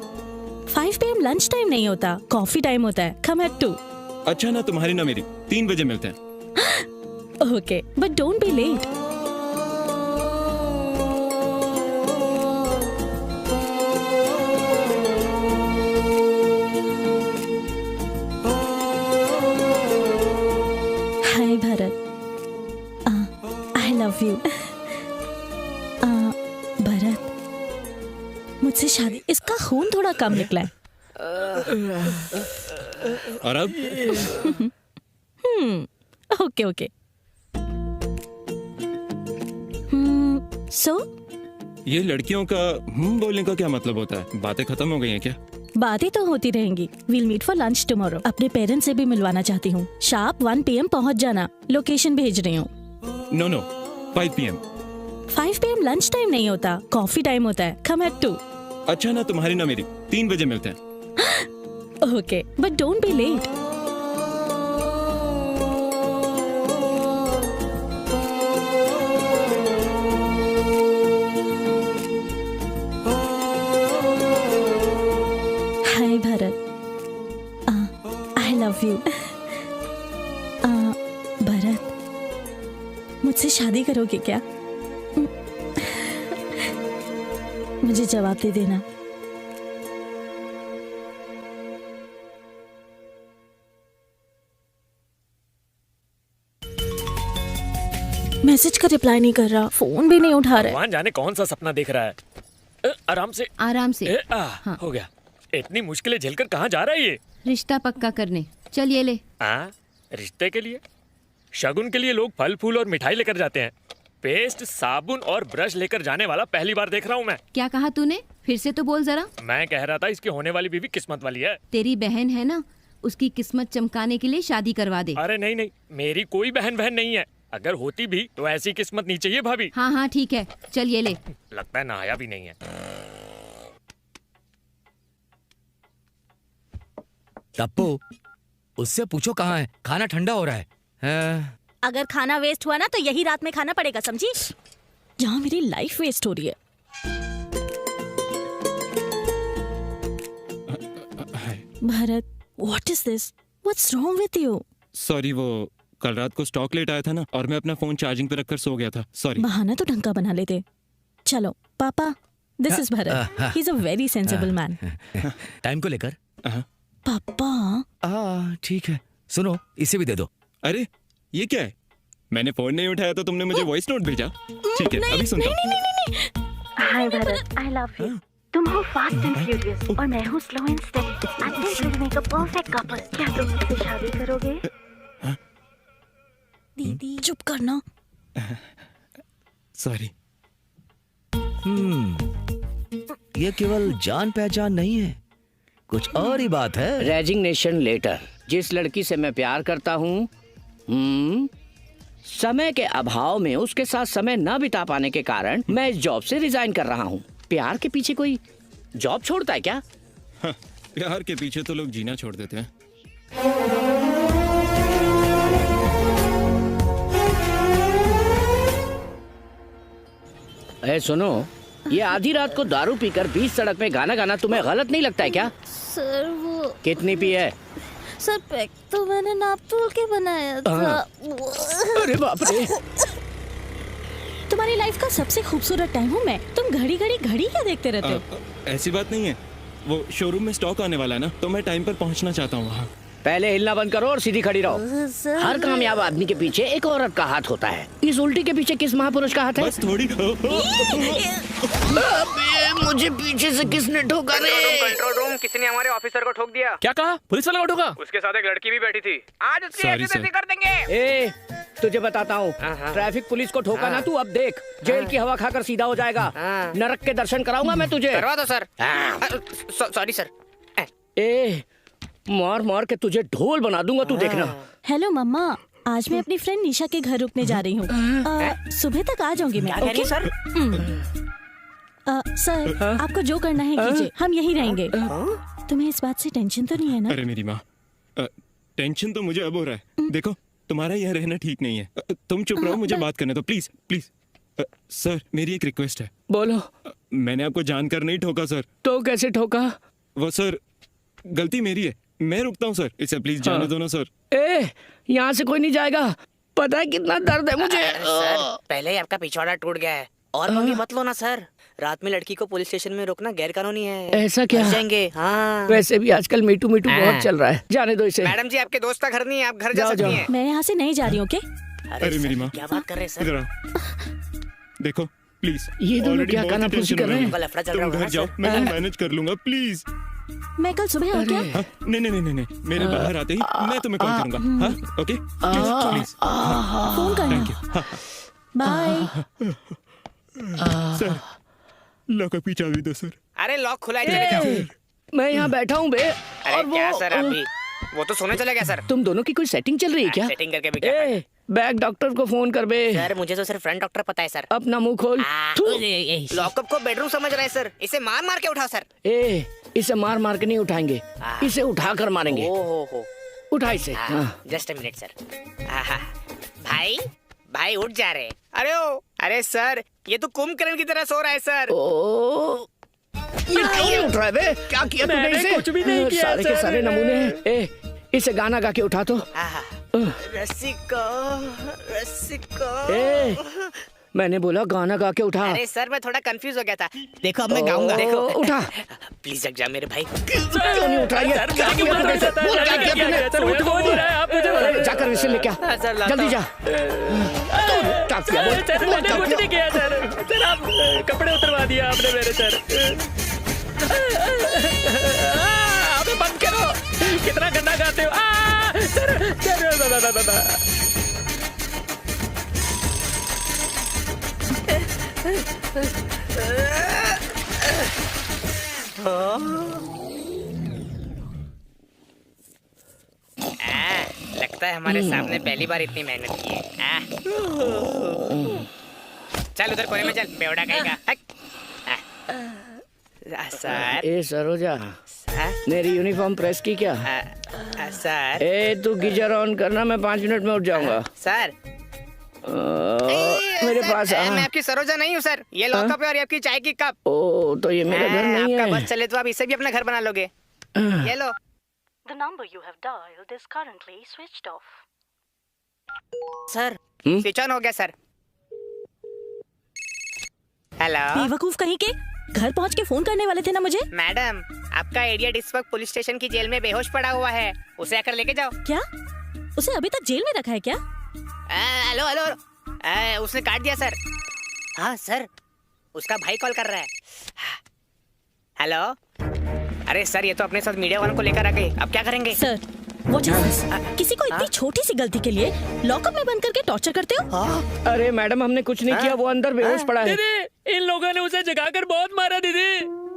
5 PM lunch time नहीं होता, कॉफी टाइम होता है। Come at 2। अच्छा ना तुम्हारी ना मेरी, 3 बजे मिलते हैं। Okay, but don't be late. Hi Bharat, I love you. Bharat, मुझसे शादी। इसका खून थोड़ा कम निकला है। और अब? Okay okay. सो ये लड़कियों का बोलने का क्या मतलब होता है? बातें खत्म हो गई हैं क्या? बातें तो होती रहेंगी। We'll meet for lunch tomorrow. अपने पेरेंट्स से भी मिलवाना चाहती हूँ। शार्प 1 PM पहुँच जाना। लोकेशन भेज रही हूँ। No 5 PM। 5 PM lunch time नहीं होता, कॉफी टाइम होता है। Come at 2। अच्छा ना तुम्हारी ना मेरी, 3 बजे मिलते हैं। Okay, but don't be late. Hi Bharat, I love you. Bharat, मुझसे शादी करोगे क्या? मुझे जवाब दे देना। मैसेज का रिप्लाई नहीं कर रहा, फोन भी नहीं उठा रहा है। भगवान जाने कौन सा सपना देख रहा है। आराम से आराम से। हाँ। हो गया। इतनी मुश्किलें झेलकर कहाँ जा रहा है ये? रिश्ता पक्का करने। चल ये ले। रिश्ते के लिए? शगुन के लिए लोग फल फूल और मिठाई लेकर जाते हैं। पेस्ट, साबुन और ब्रश लेकर जाने वाला पहली बार देख रहा हूँ मैं। क्या कहा तूने? फिर से तो बोल जरा। मैं कह रहा था इसकी होने वाली बीवी किस्मत वाली है। तेरी बहन है ना, उसकी किस्मत चमकाने के लिए शादी करवा दे। अरे नहीं नहीं, मेरी कोई बहन नहीं है। अगर होती भी तो ऐसी किस्मत नहीं चाहिए भाभी। हाँ हाँ ठीक है, चल ये ले। लगता है नहाया भी नहीं है। टप्पू, उससे पूछो कहाँ है, खाना ठंडा हो रहा है। अगर खाना वेस्ट हुआ ना तो यही रात में खाना पड़ेगा, समझी? यहाँ मेरी लाइफ वेस्ट हो रही है। Bharat, what is this? What's wrong with you? Sorry, वो कल रात को स्टॉक लेट आया था ना, और मैं अपना फोन चार्जिंग पे रखकर सो गया था। सॉरी। बहाना तो ढंग का बना लेते। चलो पापा, this is Bharat. He is a very sensible man. Time को लेकर? पापा। ठीक है, सुनो, इसे भी दे दो। अरे ये क्या है? मैंने फोन नहीं उठाया तो तुमने मुझे वॉइस नोट भेजा। ठीक है, अभी सुनता हूँ। Hi Bharat, I love you. तुम हो फास्ट एंड फ्यूरियस और मैं हूँ slow and steady. I think we make a perfect couple. क्या तुम मुझसे शादी करोगे? दीदी चुप करना। सॉरी। ये केवल जान पहचान नहीं है, कुछ और ही बात है। Resignation letter. जिस लड़की से मैं प्यार करता हूँ, समय के अभाव में उसके साथ समय न बिता पाने के कारण मैं इस जॉब से रिजाइन कर रहा हूँ। प्यार के पीछे कोई जॉब छोड़ता है क्या? प्यार के पीछे तो लोग जीना छोड़ देते हैं। सुनो, ये आधी रात को दारू पीकर बीच सड़क में गाना गाना तुम्हें गलत नहीं लगता है क्या? सर वो कितनी पी है? सर पैक तो मैंने नाप तोल के बनाया था। अरे बाप रे। तुम्हारी लाइफ का सबसे खूबसूरत टाइम हूँ मैं। तुम घड़ी घड़ी घड़ी क्या देखते रहते हो? ऐसी बात नहीं है, वो शोरूम में स्टॉक आने वाला है ना, तो मैं टाइम पर पहुंचना चाहता हूँ वहाँ। पहले हिलना बंद करो और सीधी खड़ी रहो। हर कामयाब आदमी के पीछे एक औरत का हाथ होता है। इस उल्टी के पीछे किस महापुरुष का हाथ है? बस थोड़ी। मुझे पीछे से किसने ठोका रे? कंट्रोल रूम, किसी ने हमारे ऑफिसर को ठोक दिया। क्या कहा? पुलिस वाला को ठोका? उसके साथ एक लड़की भी बैठी थी। आज उसकी ऐसी कर देंगे। तुझे बताता हूँ, ट्रैफिक पुलिस को ठोका ना तू, अब देख जेल की हवा खाकर सीधा हो जाएगा। नरक के दर्शन कराऊंगा मैं तुझे। करवा दो सर। Sorry sir. ए मार मार के तुझे ढोल बना दूंगा, तू देखना। हेलो मम्मा, आज मैं अपनी फ्रेंड निशा के घर रुकने जा रही हूँ। सुबह तक आ जाऊंगी मैं। क्या कह रही है सर? सर आपको जो करना है कीजिए, हम यहीं रहेंगे। तुम्हें इस बात से टेंशन तो नहीं है ना? अरे मेरी माँ, टेंशन तो मुझे अब हो रहा है। देखो तुम्हारा यहाँ रहना ठीक नहीं है। तुम चुप रहो, मुझे बात करने दो प्लीज प्लीज। सर मेरी एक रिक्वेस्ट है। बोलो। मैंने आपको जानकर नहीं ठोका सर। तो कैसे ठोका? वो सर गलती मेरी है, मैं रुकता हूँ सर, इसे प्लीज जाने दो ना सर। ए यहाँ से कोई नहीं जाएगा, पता है कितना दर्द है मुझे। सर पहले ही आपका पिछवाड़ा टूट गया है और मंगी मत लो ना सर। रात में लड़की को पुलिस स्टेशन में रोकना गैर कानूनी है। ऐसा क्या? फंस जाएंगे। हाँ। वैसे भी आजकल मीटू मीटू बहुत चल रहा है, जाने दो इसे। मैडम जी आपके दोस्त का घर नहीं है, आप घर जा सकती हैं। मैं यहाँ से नहीं जा रही हूँ। अरे मेरी माँ, क्या बात कर रहे हैं इधर सर? आओ। देखो प्लीज, ये दोनों क्या कानाफूसी कर रहे हैं? लफड़ा चल तुम रहा घर होगा जाओ, सर। मैं मैनेज कर लूंगा प्लीज। मैं कल सुबह आऊँ क्या? हाँ, नहीं नहीं नहीं नहीं, मेरे बाहर आते ही मैं तुम्हें कॉल करूंगा। हाँ ओके प्लीज फोन करना। बाय। सर लॉकअप की चाबी दो सर। अरे लॉक खुला है। मैं यहाँ बैठा हूँ बे। अरे क्या सर अभी वो तो सोने चला गया सर। तुम दोनों की कोई सेटिंग चल रही है क्या? सेटिंग करके भी क्या फायदा? बैग डॉक्टर को फोन कर बे। सर मुझे तो सिर्फ फ्रंट डॉक्टर पता है सर। अपना मुंह खोल। लॉकअप को बेडरूम समझ रहे हैं सर, इसे मार मार के उठाओ सर। ए इसे मार मार के नहीं उठाएंगे, इसे उठा कर मारेंगे। हो उठा इसे। Just a minute sir. भाई भाई उठ जा रहे। अरे सर ये तो कुंभकर्ण की तरह सो रहा है सर। ये क्यों नहीं उठ रहा है बे? क्या किया तूने इसे? कुछ भी नहीं किया सारे के सर। सारे नमूने हैं। ए इसे गाना गा के उठा तो। रसिको। ए मैंने बोला गाना गा के उठा। अरे सर मैं थोड़ा कंफ्यूज हो गया था। देखो अब मैं गाऊंगा। देखो उठा। प्लीज जग जा मेरे भाई। क्यों नहीं उठा? ये क्या किया तूने? बोल क्या किया तूने? उठ बोल। जाकर इसे लेके आ, जल्दी जा। क्या किया? बोल क्या कुछ नहीं किया सर। सर आप कपड़े उतरवा दिया आपने मेरे सर। अबे बंद करो, कितना गंदा गाते हो। सर लगता है हमारे सामने पहली बार इतनी मेहनत की है। चल उधर कोने में चल, बेवड़ा कहेगा। सर ए सरोजा, मेरी यूनिफॉर्म प्रेस की क्या? सर ए तू गीजर ऑन करना, मैं 5 मिनट में उठ जाऊंगा। सर मेरे पास मैं आपकी सरोजा नहीं हूँ सर, ये लॉकअप है और ये आपकी चाय की कप। ओ तो ये मेरा घर नहीं है। आपका बस चले तो आप इसे भी अपना घर बना लोगे। ये लो। The number you have dialed is currently switched off. Sir switch on हो गया सर। हेलो। बेवकूफ कहीं के, घर पहुंच के फोन करने वाले थे ना मुझे। मैडम आपका इडियट इस वक्त पुलिस स्टेशन की जेल में बेहोश पड़ा हुआ है, उसे आकर लेके जाओ। क्या? उसे अभी तक जेल में रखा है क्या? हेलो हेलो, उसने काट दिया सर। हाँ सर, उसका भाई कॉल कर रहा है। हेलो। अरे सर ये तो अपने साथ मीडिया वालों को लेकर आ गए, अब क्या करेंगे? Sir what is this? किसी को इतनी छोटी सी गलती के लिए लॉकअप में बंद करके टॉर्चर करते हो? अरे मैडम हमने कुछ नहीं किया, वो अंदर बेहोश पड़ा है। दीदी इन लोगों ने उसे जगाकर बहुत मारा दीदी।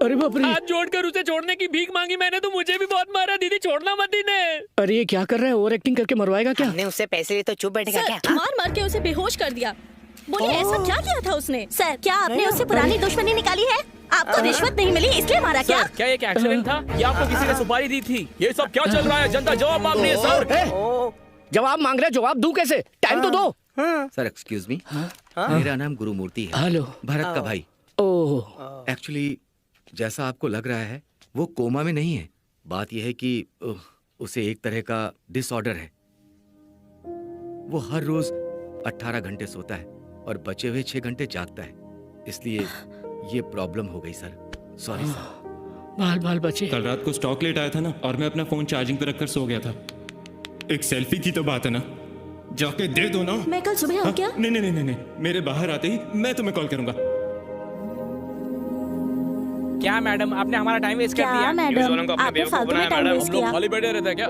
अरे बाप रे। हाथ जोड़कर उसे छोड़ने की भीख मांगी मैंने, तो मुझे भी बहुत मारा दीदी, छोड़ना मत इन्हें। अरे ये क्या कर रहा है? ओवर एक्टिंग करके मरवाएगा क्या? हमने उससे पैसे लिए तो चुप बैठेगा क्या? मार मार के उसे बेहोश कर दिया। बोलिए ऐसा क्या किया था उसने? सर क्या आपने उससे पुरानी दुश्मनी निकाली है? आपको रिश्वत नहीं मिली इसलिए मारा क्या? क्या एक एक्सीडेंट था या आपको किसी ने सुपारी दी थी? ये सब क्या चल रहा है? जनता जवाब मांग रही है सर। जवाब मांग रहे, जवाब दूं कैसे? टाइम तो दो। सर एक्सक्यूज मी, मेरा नाम गुरुमूर्ति है। हेलो। भरत का भाई। ओह एक्चुअली जैसा आपको लग रहा है वो कोमा में नहीं है। बात यह है कि उसे एक तरह का डिसऑर्डर है। वो हर रोज 18 घंटे सोता है और बचे हुए 6 घंटे जागता है, इसलिए ये प्रॉब्लम हो गई सर। Sorry sir. बाल बाल बचे। कल रात को स्टॉक लेट आया था ना, और मैं अपना फोन चार्जिंग पे रखकर सो गया था। एक सेल्फी की तो बात है ना, जाके दे दो ना। मैं कल सुबह आऊं क्या? नहीं नहीं नहीं नहीं, मेरे बाहर आते ही मैं तुम्हें कॉल करूंगा। क्या मैडम आपने हमारा टाइम वेस्ट कर क्या दिया? मैडम आपने फालतू में टाइम वेस्ट हम लोग किया। खाली बैठे रहते हैं क्या?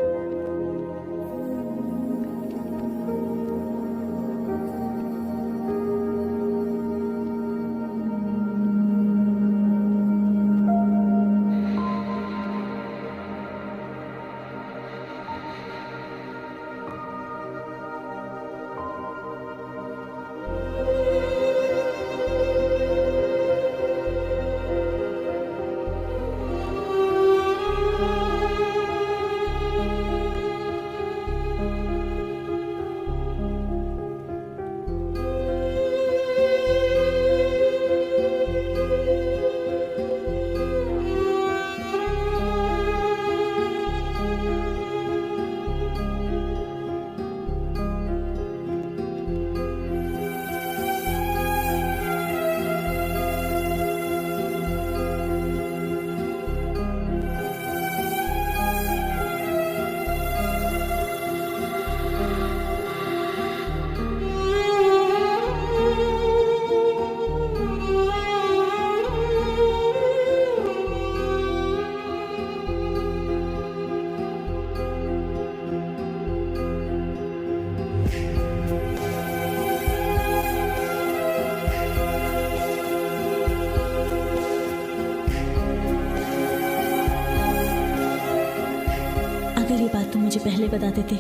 तुम मुझे पहले बता देते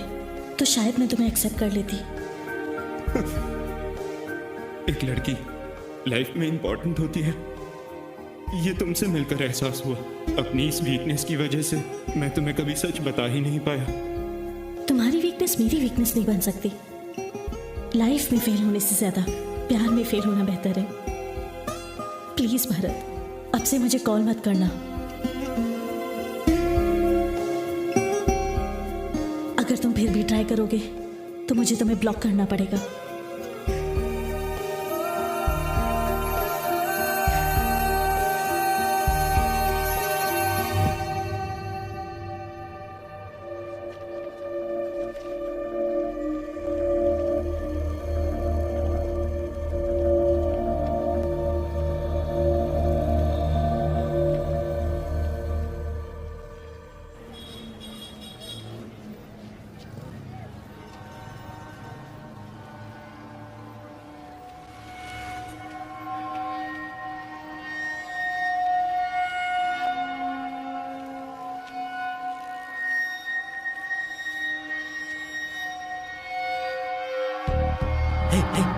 तो शायद मैं तुम्हें एक्सेप्ट कर लेती। एक लड़की लाइफ में इंपॉर्टेंट होती है, ये तुमसे मिलकर एहसास हुआ। अपनी इस वीकनेस की वजह से मैं तुम्हें कभी सच बता ही नहीं पाया। तुम्हारी वीकनेस मेरी वीकनेस नहीं बन सकती। लाइफ में फेल होने से ज्यादा प्यार में फेल होना बेहतर है। प्लीज भरत, अब से मुझे कॉल मत करना। अगर तुम फिर भी ट्राई करोगे तो मुझे तुम्हें ब्लॉक करना पड़ेगा।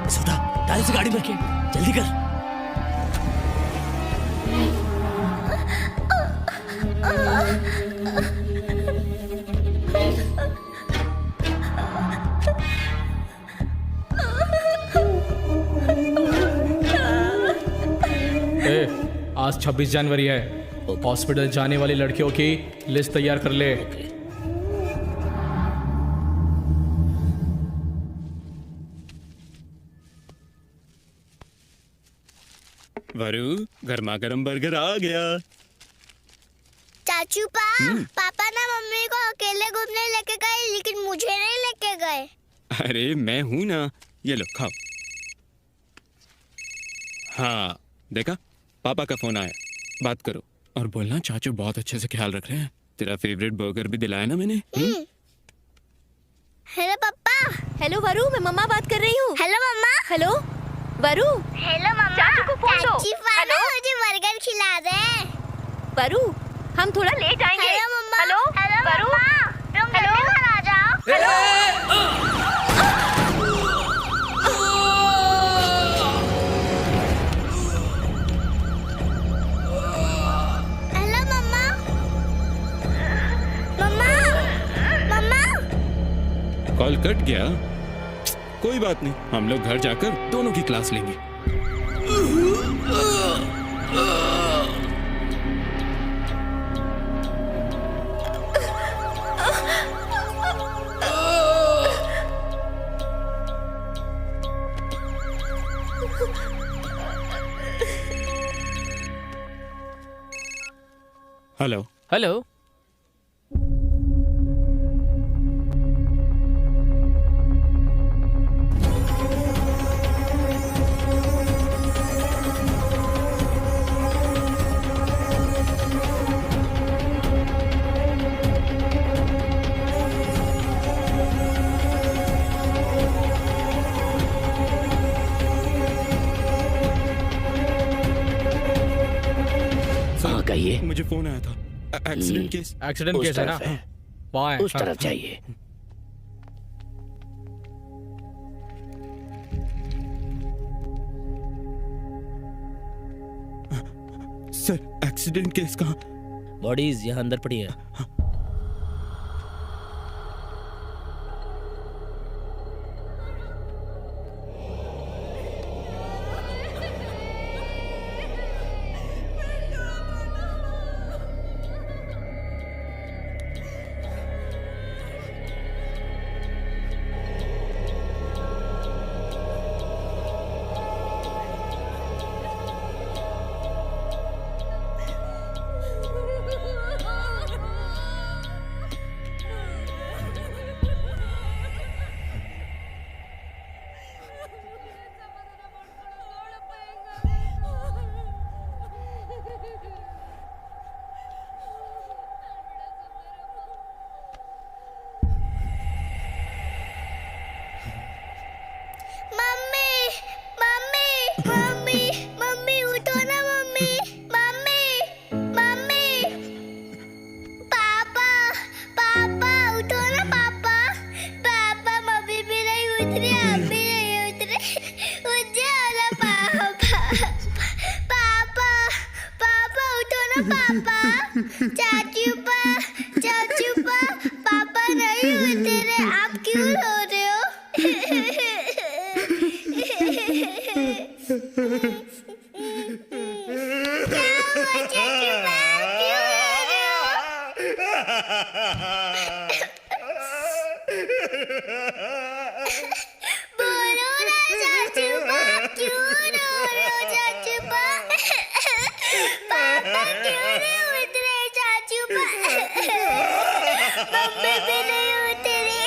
सुधा, डाल से गाड़ी में जल्दी कर। आज 26 जनवरी है। हॉस्पिटल जाने वाली लड़कियों की लिस्ट तैयार कर ले। वरु, गर्मा गर्म बर्गर आ गया। चाचू पापा ना मम्मी को अकेले घूमने लेके गए, लेकिन मुझे नहीं लेके गए। अरे मैं हूं ना, ये लो खाओ। हाँ देखा, पापा का फोन आया, बात करो और बोलना चाचू बहुत अच्छे से ख्याल रख रहे हैं। तेरा फेवरेट बर्गर भी दिलाया ना मैंने। हेलो पापा। हेलो वरु, मैं मम्मा बात कर रही हूँ। हेलो मम्मा। हेलो वरु। हेलो मम्मा। चाचू को फोन दो। चाची पापा मुझे बर्गर खिला दे। वरु, हम थोड़ा लेट आएंगे। हेलो मम्मा। हेलो हेलो वरु। तुम जल्दी घर आ जाओ। हेलो मम्मा। मम्मा। मम्मा। कॉल कट गया, कोई बात नहीं, हम लोग घर जाकर दोनों की क्लास लेंगे। Hello hello. हाँ कहिए। मुझे फोन आया था, एक्सीडेंट केस। एक्सीडेंट उस केस है तरफ ना? है, वहाँ है। उस तरफ जाइए। सर एक्सीडेंट केस कहाँ? बॉडीज यहाँ अंदर पड़ी है। उठो ना पापा, चाचू पापा नहीं उठते रहे, आप क्यों रो रहे हो? क्या हुआ चाचूपा, क्यों रो रहे हो? बोलो ना चाचूपा, क्यों रो रहे हो चाचूपा? पापा क्यों नहीं उठ रहे चाचूपा? मम्मी भी नहीं उठ रही।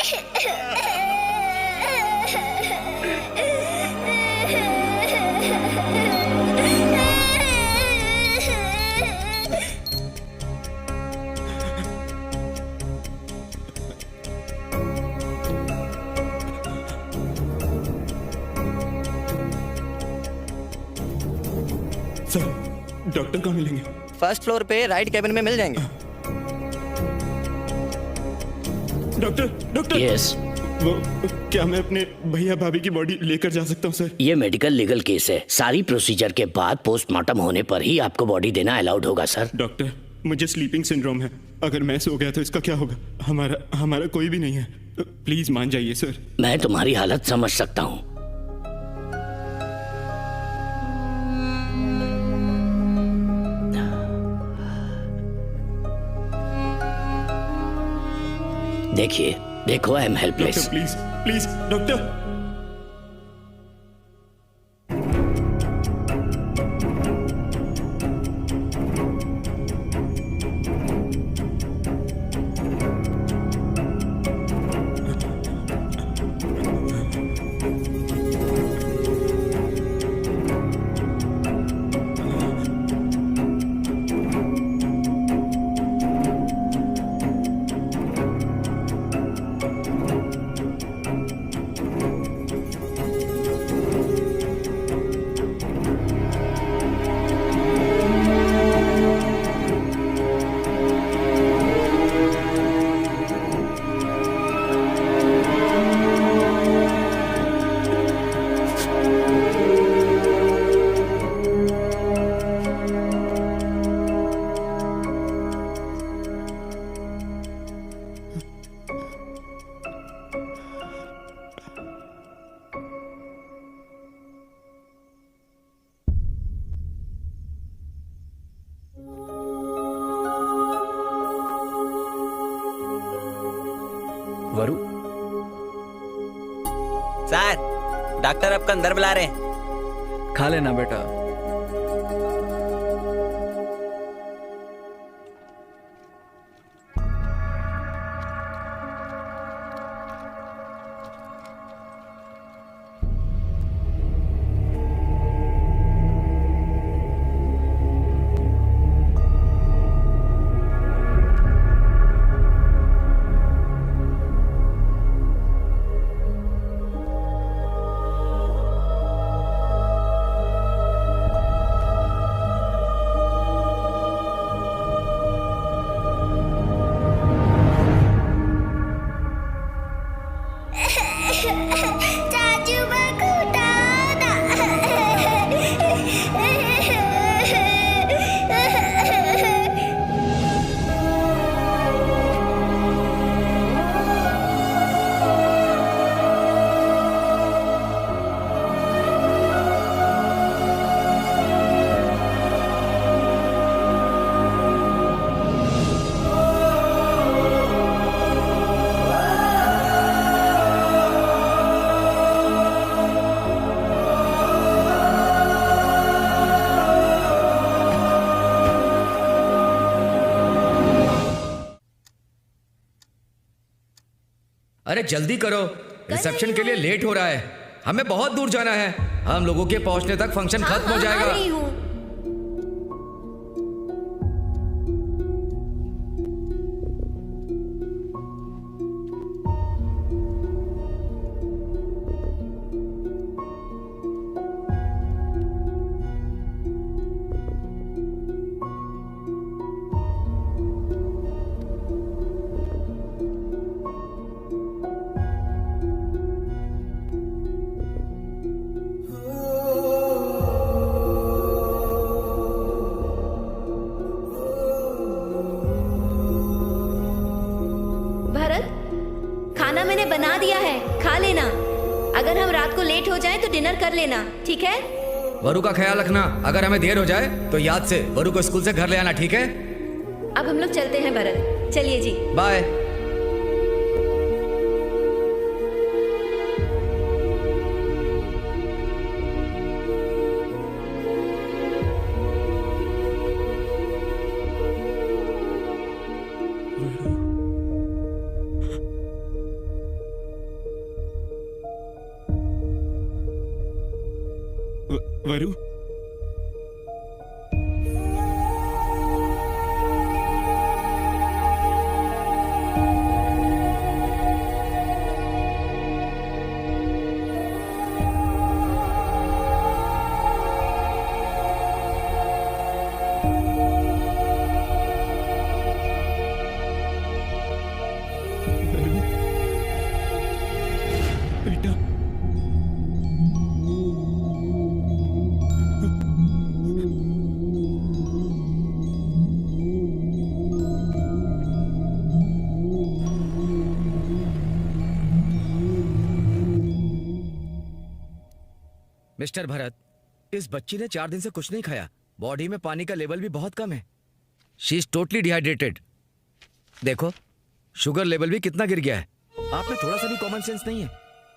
सर, डॉक्टर कहाँ मिलेंगे? फर्स्ट फ्लोर पे राइट कैबिन में मिल जाएंगे। डॉक्टर यस, वो क्या मैं अपने भैया भाभी की बॉडी लेकर जा सकता हूँ सर? ये मेडिकल लीगल केस है। सारी प्रोसीजर के बाद पोस्टमार्टम होने पर ही आपको बॉडी देना अलाउड होगा सर। डॉक्टर, मुझे स्लीपिंग सिंड्रोम है। अगर मैं सो गया तो इसका क्या होगा? हमारा कोई भी नहीं है। प्लीज मान जाइए सर। मैं तुम्हारी हालत समझ सकता हूँ। देखो I am helpless. Please please doctor. वरु, सर, डॉक्टर आपको अंदर बुला रहे हैं। खा लेना बेटा। अरे जल्दी करो, रिसेप्शन के लिए लेट हो रहा है। हमें बहुत दूर जाना है। हम लोगों के पहुंचने तक फंक्शन खत्म हो जाएगा। रात को लेट हो जाए तो डिनर कर लेना, ठीक है? वरु का ख्याल रखना, अगर हमें देर हो जाए तो याद से वरु को स्कूल से घर ले आना, ठीक है? अब हम लोग चलते हैं भरत, चलिए जी। बाय। वरु, बेटा, मिस्टर भरत, इस बच्ची ने 4 दिन से कुछ नहीं खाया। बॉडी में पानी का लेवल भी बहुत कम है। She is totally dehydrated. देखो, शुगर लेवल भी कितना गिर गया है। आप में थोड़ा सा भी कॉमन सेंस नहीं है।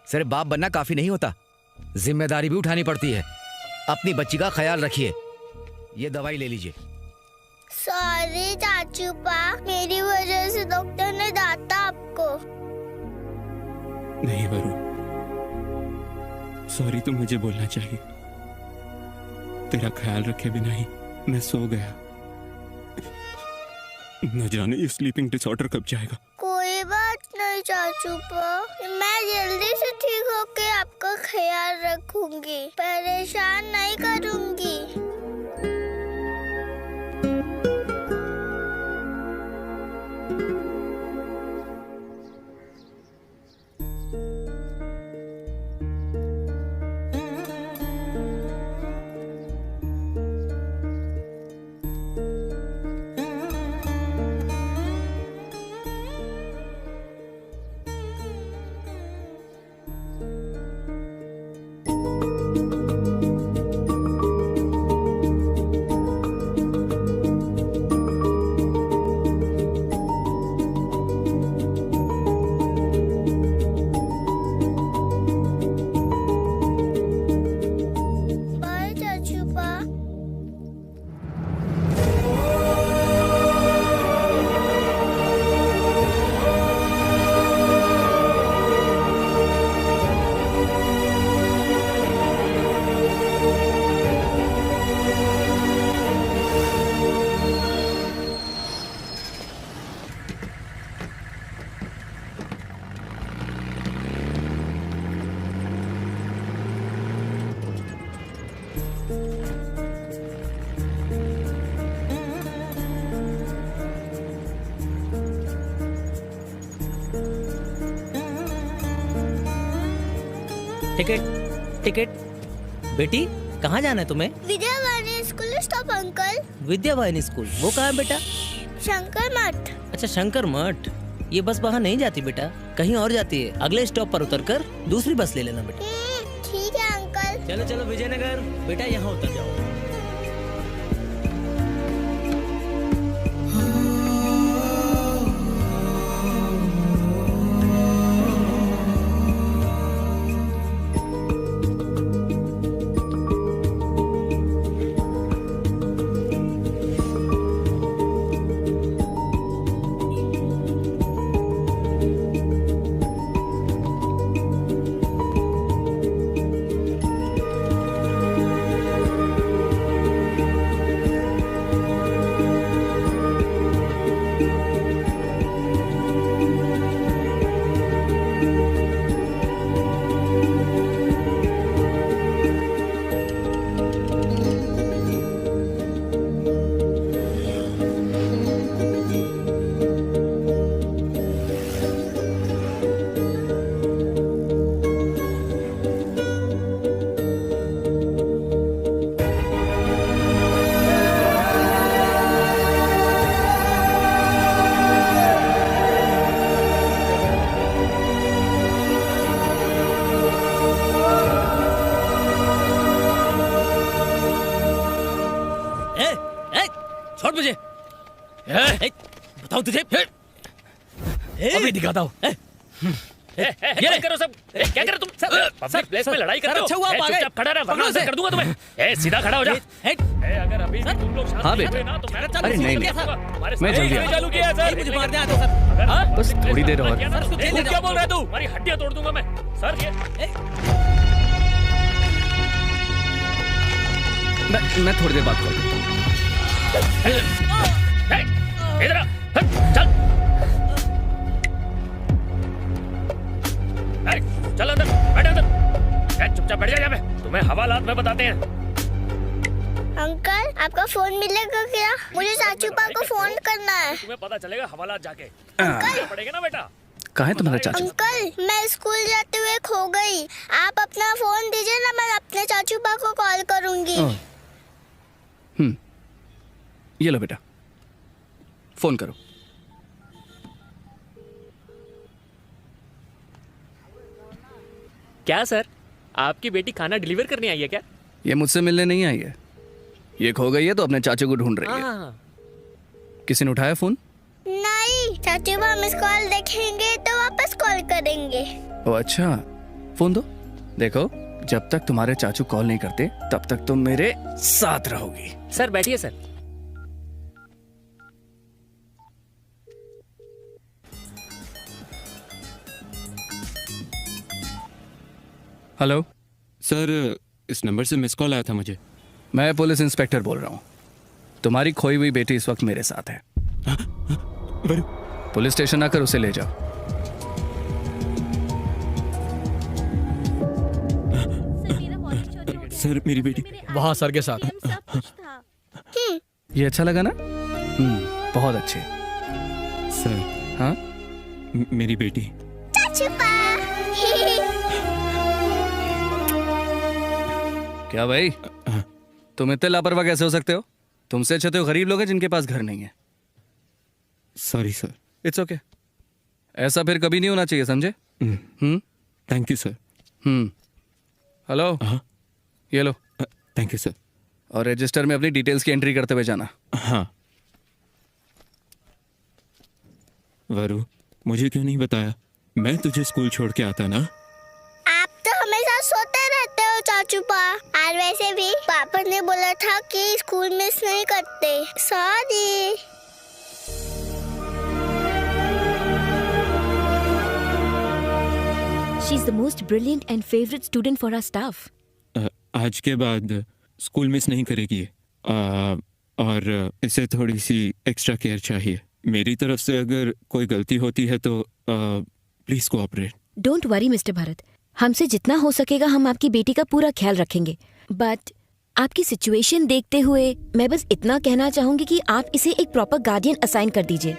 सिर्फ बाप बनना काफी नहीं होता, जिम्मेदारी भी उठानी पड़ती है। अपनी बच्ची का ख्याल रखिए। ये दवाई ले लीजिए। सॉरी चाचू पा, मेरी वजह से डॉक्टर ने डांटा आपको। नहीं वरु, सॉरी तो मुझे बोलना चाहिए। तेरा ख्याल रखे बिना ही मैं सो गया। न जाने ये स्लीपिंग डिसऑर्डर कब जाएगा। कोई बात नहीं चाचू पा, मैं जल्दी से ठीक होके आपका ख्याल रखूंगी, परेशान नहीं करूंगी। बाय चाचू पा। टिकट बेटी, कहाँ जाना है तुम्हें? Vidyavani school stop uncle. Vidyavahini school, वो कहाँ है बेटा? शंकर मठ। अच्छा, शंकर मठ। ये बस वहाँ नहीं जाती बेटा, कहीं और जाती है। अगले स्टॉप पर उतरकर दूसरी बस ले लेना बेटा। ठीक है अंकल। चलो चलो विजयनगर, बेटा यहाँ उतर जाओ। मत मुझे। बताओ तुझे अभी दिखाता हूँ। ये करो सब। क्या कर रहे तुम? पब्लिक प्लेस में लड़ाई कर रहे हो? अच्छा हुआ आप आ गए। चुपचाप खड़ा रह वरना अंदर कर दूंगा तुम्हें। सीधा खड़ा हो जा। अगर अभी भी तुम लोग हाँ बेटा। ना तो मैं अरे नहीं नहीं, मैं जल्दी आ चालू किया सर। मुझे मारने आते हो सर। बस थोड़ी देर और। क्या बोल रहा है तू? हमारी हड्डियां तोड़ दूंगा मैं सर। ये मैं थोड़ी देर बात करूँ। इधर चल चल अंदर बैठ अंदर। चुपचाप बैठ जा यहाँ पे। तुम्हें हवालात में बताते हैं। अंकल आपका फोन मिलेगा क्या? मुझे चाचू पा को फोन करना है। तुम्हें पता चलेगा हवालात जाके। पड़ेगा ना बेटा। कहाँ है तुम्हारा चाचू? अंकल मैं स्कूल जाते हुए खो गई। आप अपना फोन दीजिए ना, मैं अपने चाचू पा को कॉल करूंगी। ये लो बेटा, फोन करो। क्या सर, आपकी बेटी खाना डिलीवर करने आई है क्या? ये मुझसे मिलने नहीं आई है, ये खो गई है तो अपने चाचू को ढूंढ रही है। किसी ने उठाया फोन? नहीं, चाचू पा मिस कॉल देखेंगे तो वापस कॉल करेंगे। ओ अच्छा, फोन दो। देखो, जब तक तुम्हारे चाचू कॉल नहीं करते तब तक तुम मेरे साथ रहोगी। सर बैठिए सर। हेलो सर, इस नंबर से मिस कॉल आया था मुझे। मैं पुलिस इंस्पेक्टर बोल रहा हूँ। तुम्हारी खोई हुई बेटी इस वक्त मेरे साथ है। पुलिस स्टेशन आकर उसे ले जाओ। सर मेरी बेटी वहाँ सर के साथ। ये अच्छा लगा ना? बहुत अच्छे। सर हाँ, मेरी बेटी। चाचू पा। क्या भाई, तुम इतने लापरवाह कैसे हो सकते हो? तुमसे अच्छे तो गरीब लोग हैं जिनके पास घर नहीं है। Sorry sir. इट्स ओके, ऐसा फिर कभी नहीं होना चाहिए, समझे? Thank you sir. हेलो, ये लो। Thank you sir. और रजिस्टर में अपनी डिटेल्स की एंट्री करते हुए जाना। हाँ। वरु, मुझे क्यों नहीं बताया? मैं तुझे स्कूल छोड़ के आता ना। आप तो हमेशा सोते रहते हो चाचू पा। और वैसे भी पापा ने बोला था कि स्कूल मिस नहीं करते। Sorry. She is the most brilliant and favorite student for our staff. आज के बाद स्कूल मिस नहीं करेगी ये। और इसे थोड़ी सी एक्स्ट्रा केयर चाहिए मेरी तरफ से। अगर कोई गलती होती है तो please cooperate. Don't worry mister Bharat, हमसे जितना हो सकेगा हम आपकी बेटी का पूरा ख्याल रखेंगे। बट आपकी सिचुएशन देखते हुए मैं बस इतना कहना चाहूंगी कि आप इसे एक प्रॉपर गार्डियन असाइन कर दीजिए।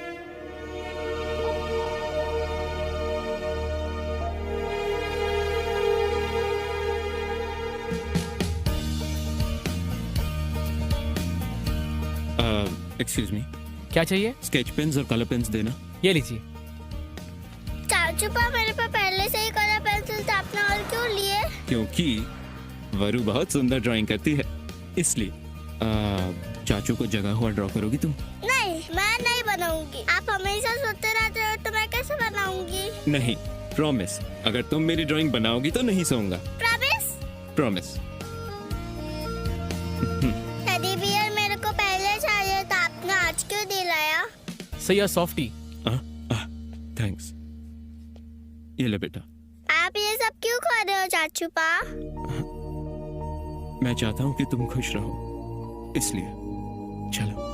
एक्सक्यूज मी, क्या चाहिए? स्केच पेन्स और कलर पेन्स देना। ये लीजिए। चाचू पा मेरे पास पहले से ही कलर पेंसिल था, आपने और क्यों लिए? क्योंकि वरु बहुत सुंदर ड्राइंग करती है इसलिए। चाचू को जगा हुआ ड्रॉ करोगी तुम? नहीं, मैं नहीं बनाऊंगी। आप हमेशा सोते रहते हो तो मैं कैसे बनाऊंगी? नहीं, प्रॉमिस। अगर तुम मेरी ड्राइंग बनाओगी तो नहीं सोऊंगा। प्रॉमिस? प्रॉमिस। टेडी बियर मेरे को पहले चाहिए था, आपने आज क्यों दिलाया? सही सॉफ्टी। थैंक्स। ये ले बेटा। आप ये सब क्यों खा रहे हो चाचू पा? मैं चाहता हूँ कि तुम खुश रहो इसलिए। चलो।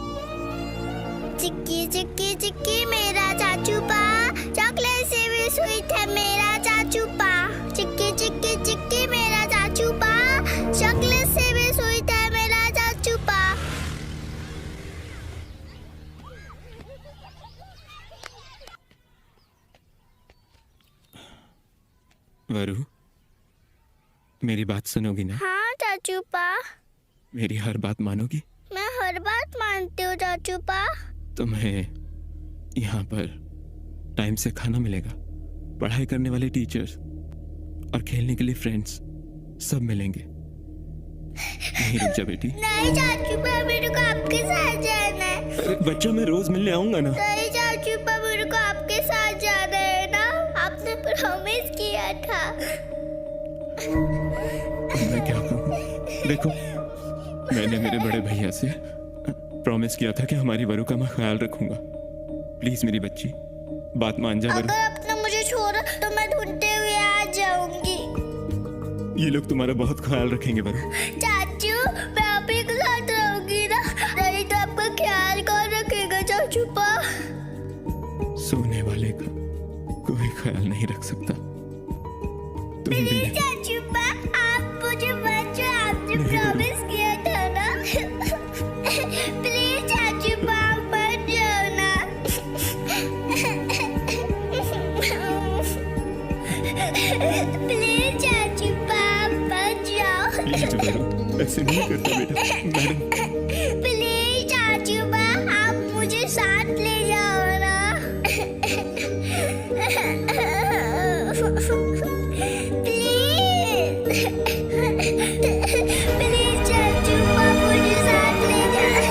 चिक्की चिक्की चिक्की मेरा चाचू पा, चॉकलेट से भी स्वीट है मेरा चाचू पा। चिक्की चिक्की चिक्की मेरा चाचू पा, चॉकलेट से भी स्वीट है मेरा चाचू पा। वरु, मेरी बात सुनोगी ना? हाँ चाचू पा। मेरी हर बात मानोगी? मैं हर बात मानती हूँ चाचू पा। तुम्हें यहाँ पर टाइम से खाना मिलेगा, पढ़ाई करने वाले टीचर्स और खेलने के लिए फ्रेंड्स सब मिलेंगे। नहीं रुक जा बेटी। नहीं चाचू पापा, मेरे को आपके साथ जाना है। अरे बच्चा, मैं रोज मिलने आऊंगा ना। नहीं चाचू पापा, मेरे को आपके साथ जाना है ना, आपने प्रॉमिस किया था। मैं क्या कहूँ? देखो, मैंने मेरे बड़े भैया से प्रॉमिस किया था कि हमारी वरु का मैं ख्याल रखूंगा। प्लीज मेरी बच्ची, बात मान जा वरु। अगर आपने मुझे छोड़ा तो मैं ढूंढते हुए आ जाऊंगी। ये लोग तुम्हारा बहुत ख्याल रखेंगे वरु। चाचू, मैं आप ही के साथ रहूंगी ना, नहीं तो आपका ख्याल कौन रखेगा चाचू पा? सोने वाले का कोई ख्याल नहीं रख सकता। तुम भी नहीं। चाचू पा, आप मुझे बच्चों, आपने प्रॉमिस किया था ना। प्लीज चाचू पा, मत जाओ ना। प्लीज चाचू पा, मत जाओ। प्लीज वरु, ऐसे नहीं करता बेटा। मैडम, प्लीज चाचू पा, आप मुझे साथ ले जाओ ना। प्लीज चाचू पा, मुझे साथ ले जाओ।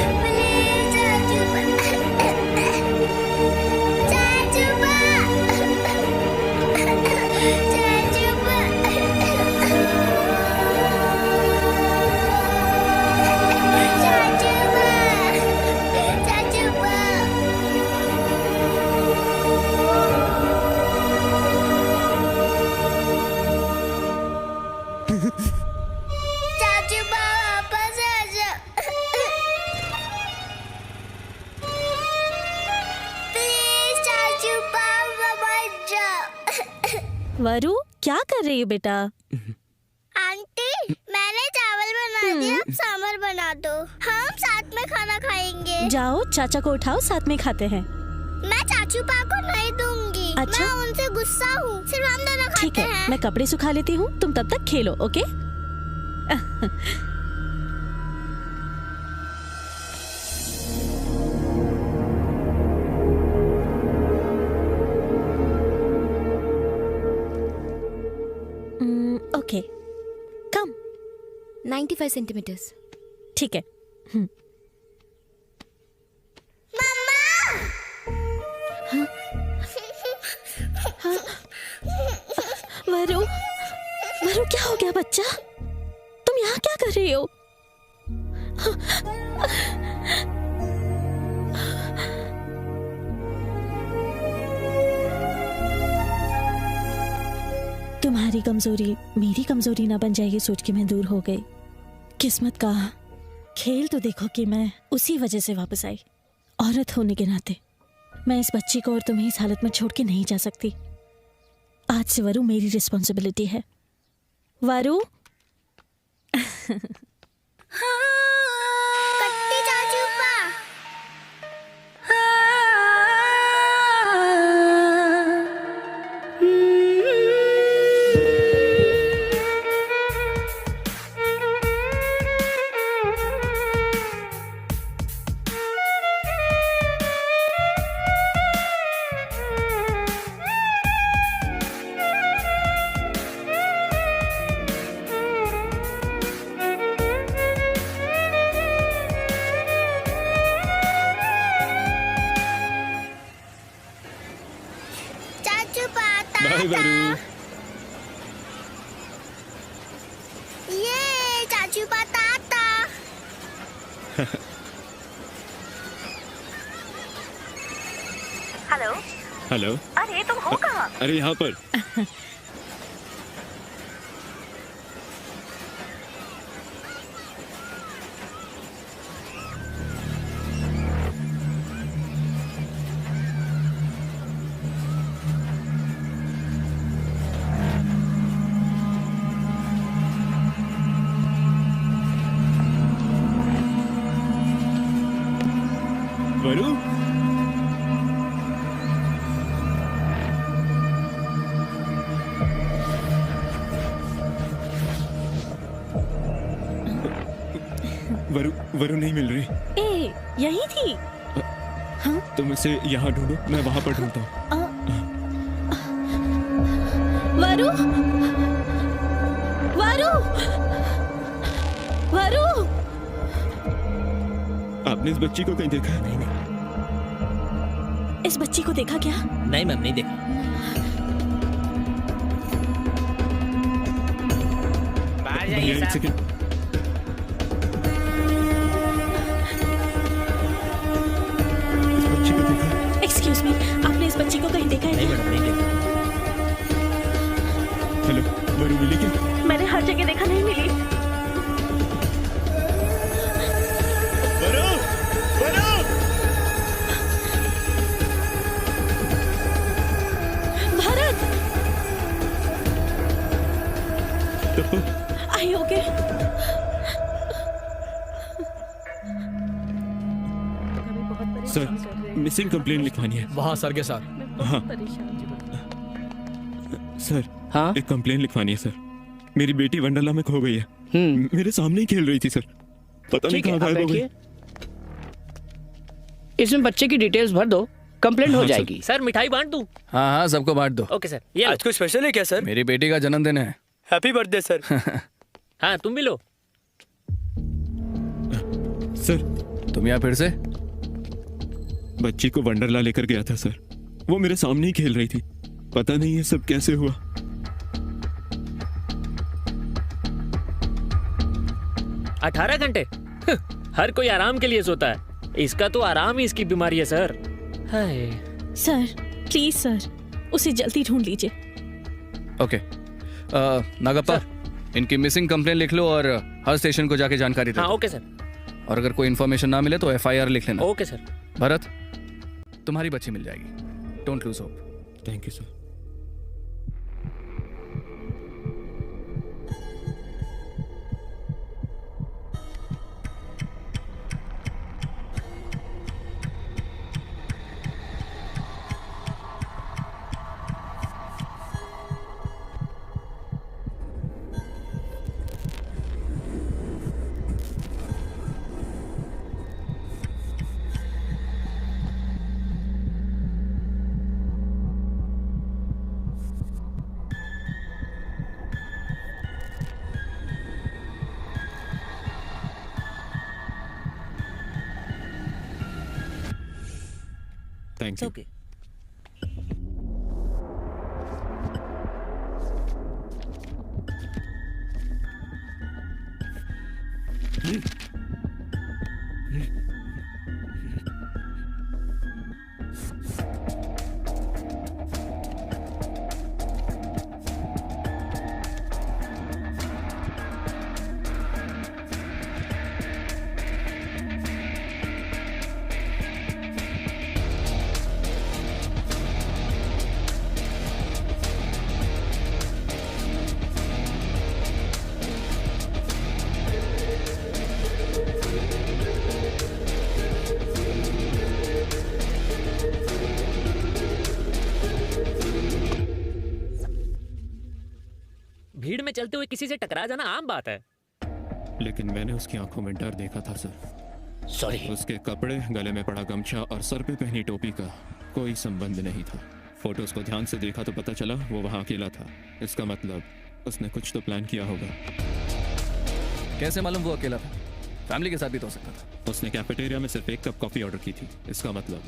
प्लीज चाचू पा, चाचू पा, चाचू पा, चाचू पा, चाचू पा, वापस आ जाओ। प्लीज चाचू पा, मत जाओ। वरु, क्या कर रही हो बेटा? आंटी, मैंने चावल बना दिया, आप सांभर बना दो, हम साथ में खाना खाएंगे। जाओ, चाचा को उठाओ, साथ में खाते हैं। मैं चाचू पा को नहीं दूंगी। अच्छा? मैं उनसे गुस्सा हूँ, सिर्फ हम दोनों ठीक खाते है, हैं। मैं कपड़े सुखा लेती हूँ, तुम तब तक खेलो, ओके? ओके, कम। 95 सेंटीमीटर्स। ठीक है। वरु, वरु, क्या हो गया बच्चा? तुम यहाँ क्या कर रही हो? तुम्हारी कमजोरी मेरी कमजोरी ना बन जाए, ये सोच के मैं दूर हो गई। किस्मत का खेल तो देखो कि मैं उसी वजह से वापस आई। औरत होने के नाते मैं इस बच्ची को और तुम्हें इस हालत में छोड़ के नहीं जा सकती। आज से वरु मेरी रिस्पॉन्सिबिलिटी है। वरु, कट्टी चाचू पा। बाय वरु। ये चाचू बताता। हेलो। हेलो। अरे तुम हो कहाँ? अरे यहाँ पर। वरु, वरु वरु नहीं मिल रही। ए, यही थी। तुम इसे यहाँ ढूंढो, मैं वहां पर ढूंढता हूँ। वरु, वारू, वारू, वारू। आपने इस बच्ची को कहीं देखा? नहीं नहीं इस बच्ची को देखा क्या? नहीं मैम, नहीं देखा। बाहर भैया जाइए एक साहब। सेकंड। इस बच्ची को देखा? एक्सक्यूज मी, आपने इस बच्ची को कहीं देखा है नहीं क्या? मैडम, नहीं देखा। हेलो, वरू मिली क्या? मैंने हर जगह देखा, नहीं मिली। Varu, Varu! Bharat, are you okay? Sir, missing complaint लिखवानी है। वहाँ सर के साथ। हाँ सर, हाँ एक कंप्लेंट लिखवानी है सर। मेरी बेटी वंडरला में खो गई है। मेरे सामने ही खेल रही थी सर, पता नहीं ठीक है, कहाँ आप गायब हो गई। बैठिए। इसमें बच्चे की डिटेल्स भर दो, कंप्लेंट हो हाँ, सर। जाएगी। सर मिठाई बांट दूं? हाँ हाँ, सबको बांट दो। ओके सर, ये लो। आज कोई स्पेशल है क्या सर? मेरी बेटी का जन्मदिन है। Happy birthday sir. हाँ तुम भी लो। सर, तुम यहाँ फिर से? बच्ची को वंडरला लेकर गया था सर, वो मेरे सामने ही खेल रही थी। पता नहीं ये सब कैसे हुआ। अठारह घंटे हर कोई आराम के लिए सोता है, इसका तो आराम ही इसकी बीमारी है sir. Hi. Sir please sir, उसे जल्दी ढूंढ लीजिए। ओके नागप्पा, इनकी मिसिंग कंप्लेंट लिख लो और हर स्टेशन को जाके जानकारी दो। हाँ ओके सर। और अगर कोई इन्फॉर्मेशन ना मिले तो FIR लिख लेना। Okay sir. भरत, तुम्हारी बच्ची मिल जाएगी, don't lose hope. Thank you sir. Thank you. Okay. भीड़ में चलते हुए किसी से टकरा जाना आम बात है। लेकिन मैंने उसकी आंखों में डर देखा था सर। सॉरी। उसके कपड़े, गले में पड़ा गमछा और सर पे पहनी टोपी का कोई संबंध नहीं था। फोटोज को ध्यान से देखा तो पता चला वो वहाँ अकेला था। इसका मतलब उसने कुछ तो प्लान किया होगा। कैसे मालूम वो अकेला था? फैमिली के साथ भी तो हो सकता था। उसने कैफेटेरिया में सिर्फ 1 कप कॉफी ऑर्डर की थी। इसका मतलब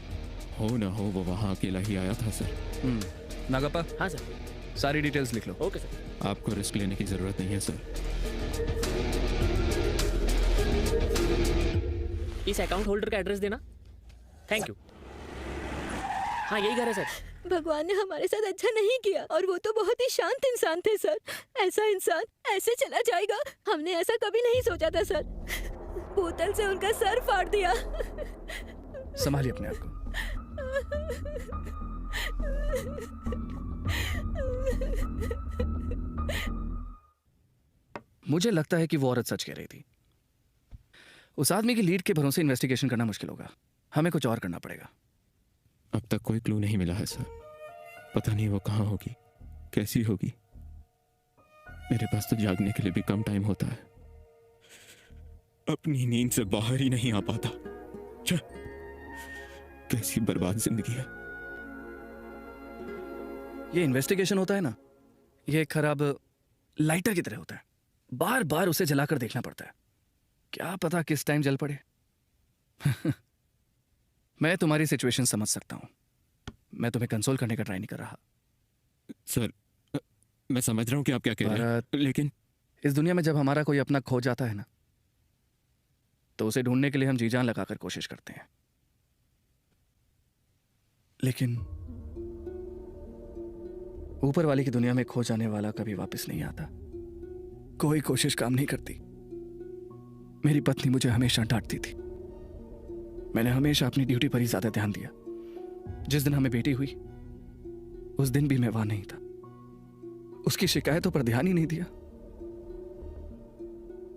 हो ना हो वो वहाँ अकेला ही आया था सर। नागप्पा, हाँ सर। सारी डिटेल्स लिख लो। Okay sir. आपको रिस्क लेने की जरूरत नहीं है सर। इस अकाउंट होल्डर का एड्रेस देना। Thank you. हाँ यही घर है सर। भगवान ने हमारे साथ अच्छा नहीं किया और वो तो बहुत ही शांत इंसान थे सर। ऐसा इंसान ऐसे चला जाएगा, हमने ऐसा कभी नहीं सोचा था सर। बोतल से उनका सर फाड़ दिया। संभालिए अपने आप को। मुझे लगता है कि वो औरत सच कह रही थी। उस आदमी की लीड के भरोसे इन्वेस्टिगेशन करना मुश्किल होगा। हमें कुछ और करना पड़ेगा। अब तक कोई क्लू नहीं मिला है सर। पता नहीं वो कहाँ होगी, कैसी होगी। मेरे पास तो जागने के लिए भी कम टाइम होता है। अपनी नींद से बाहर ही नहीं आ पाता। छे, कैसी बर्बाद जिंदगी है। ये इन्वेस्टिगेशन होता है ना, ये एक खराब लाइटर की तरह होता है, बार बार उसे जलाकर देखना पड़ता है, क्या पता किस टाइम जल पड़े। मैं तुम्हारी सिचुएशन समझ सकता हूं, मैं तुम्हें कंसोल करने का ट्राई नहीं कर रहा। सर, मैं समझ रहा हूँ कि आप क्या कह रहे हैं, लेकिन इस दुनिया में जब हमारा कोई अपना खो जाता है ना, तो उसे ढूंढने के लिए हम जी जान लगाकर कोशिश करते हैं, लेकिन ऊपर वाले की दुनिया में खो जाने वाला कभी वापस नहीं आता। कोई कोशिश काम नहीं करती। मेरी पत्नी मुझे हमेशा डांटती थी, मैंने हमेशा अपनी ड्यूटी पर ही ज्यादा ध्यान दिया। जिस दिन हमें बेटी हुई उस दिन भी मैं वहां नहीं था, उसकी शिकायतों पर ध्यान ही नहीं दिया।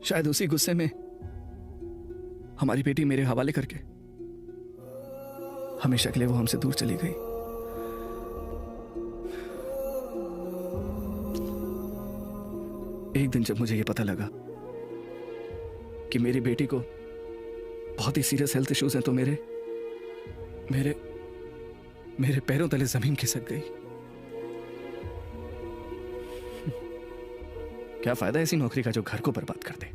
शायद उसी गुस्से में हमारी बेटी मेरे हवाले करके हमेशा के लिए वो हमसे दूर चली गई। एक दिन जब मुझे यह पता लगा कि मेरी बेटी को बहुत ही सीरियस हेल्थ इश्यूज हैं, तो मेरे मेरे मेरे पैरों तले जमीन खिसक गई। क्या फायदा ऐसी नौकरी का जो घर को बर्बाद कर दे।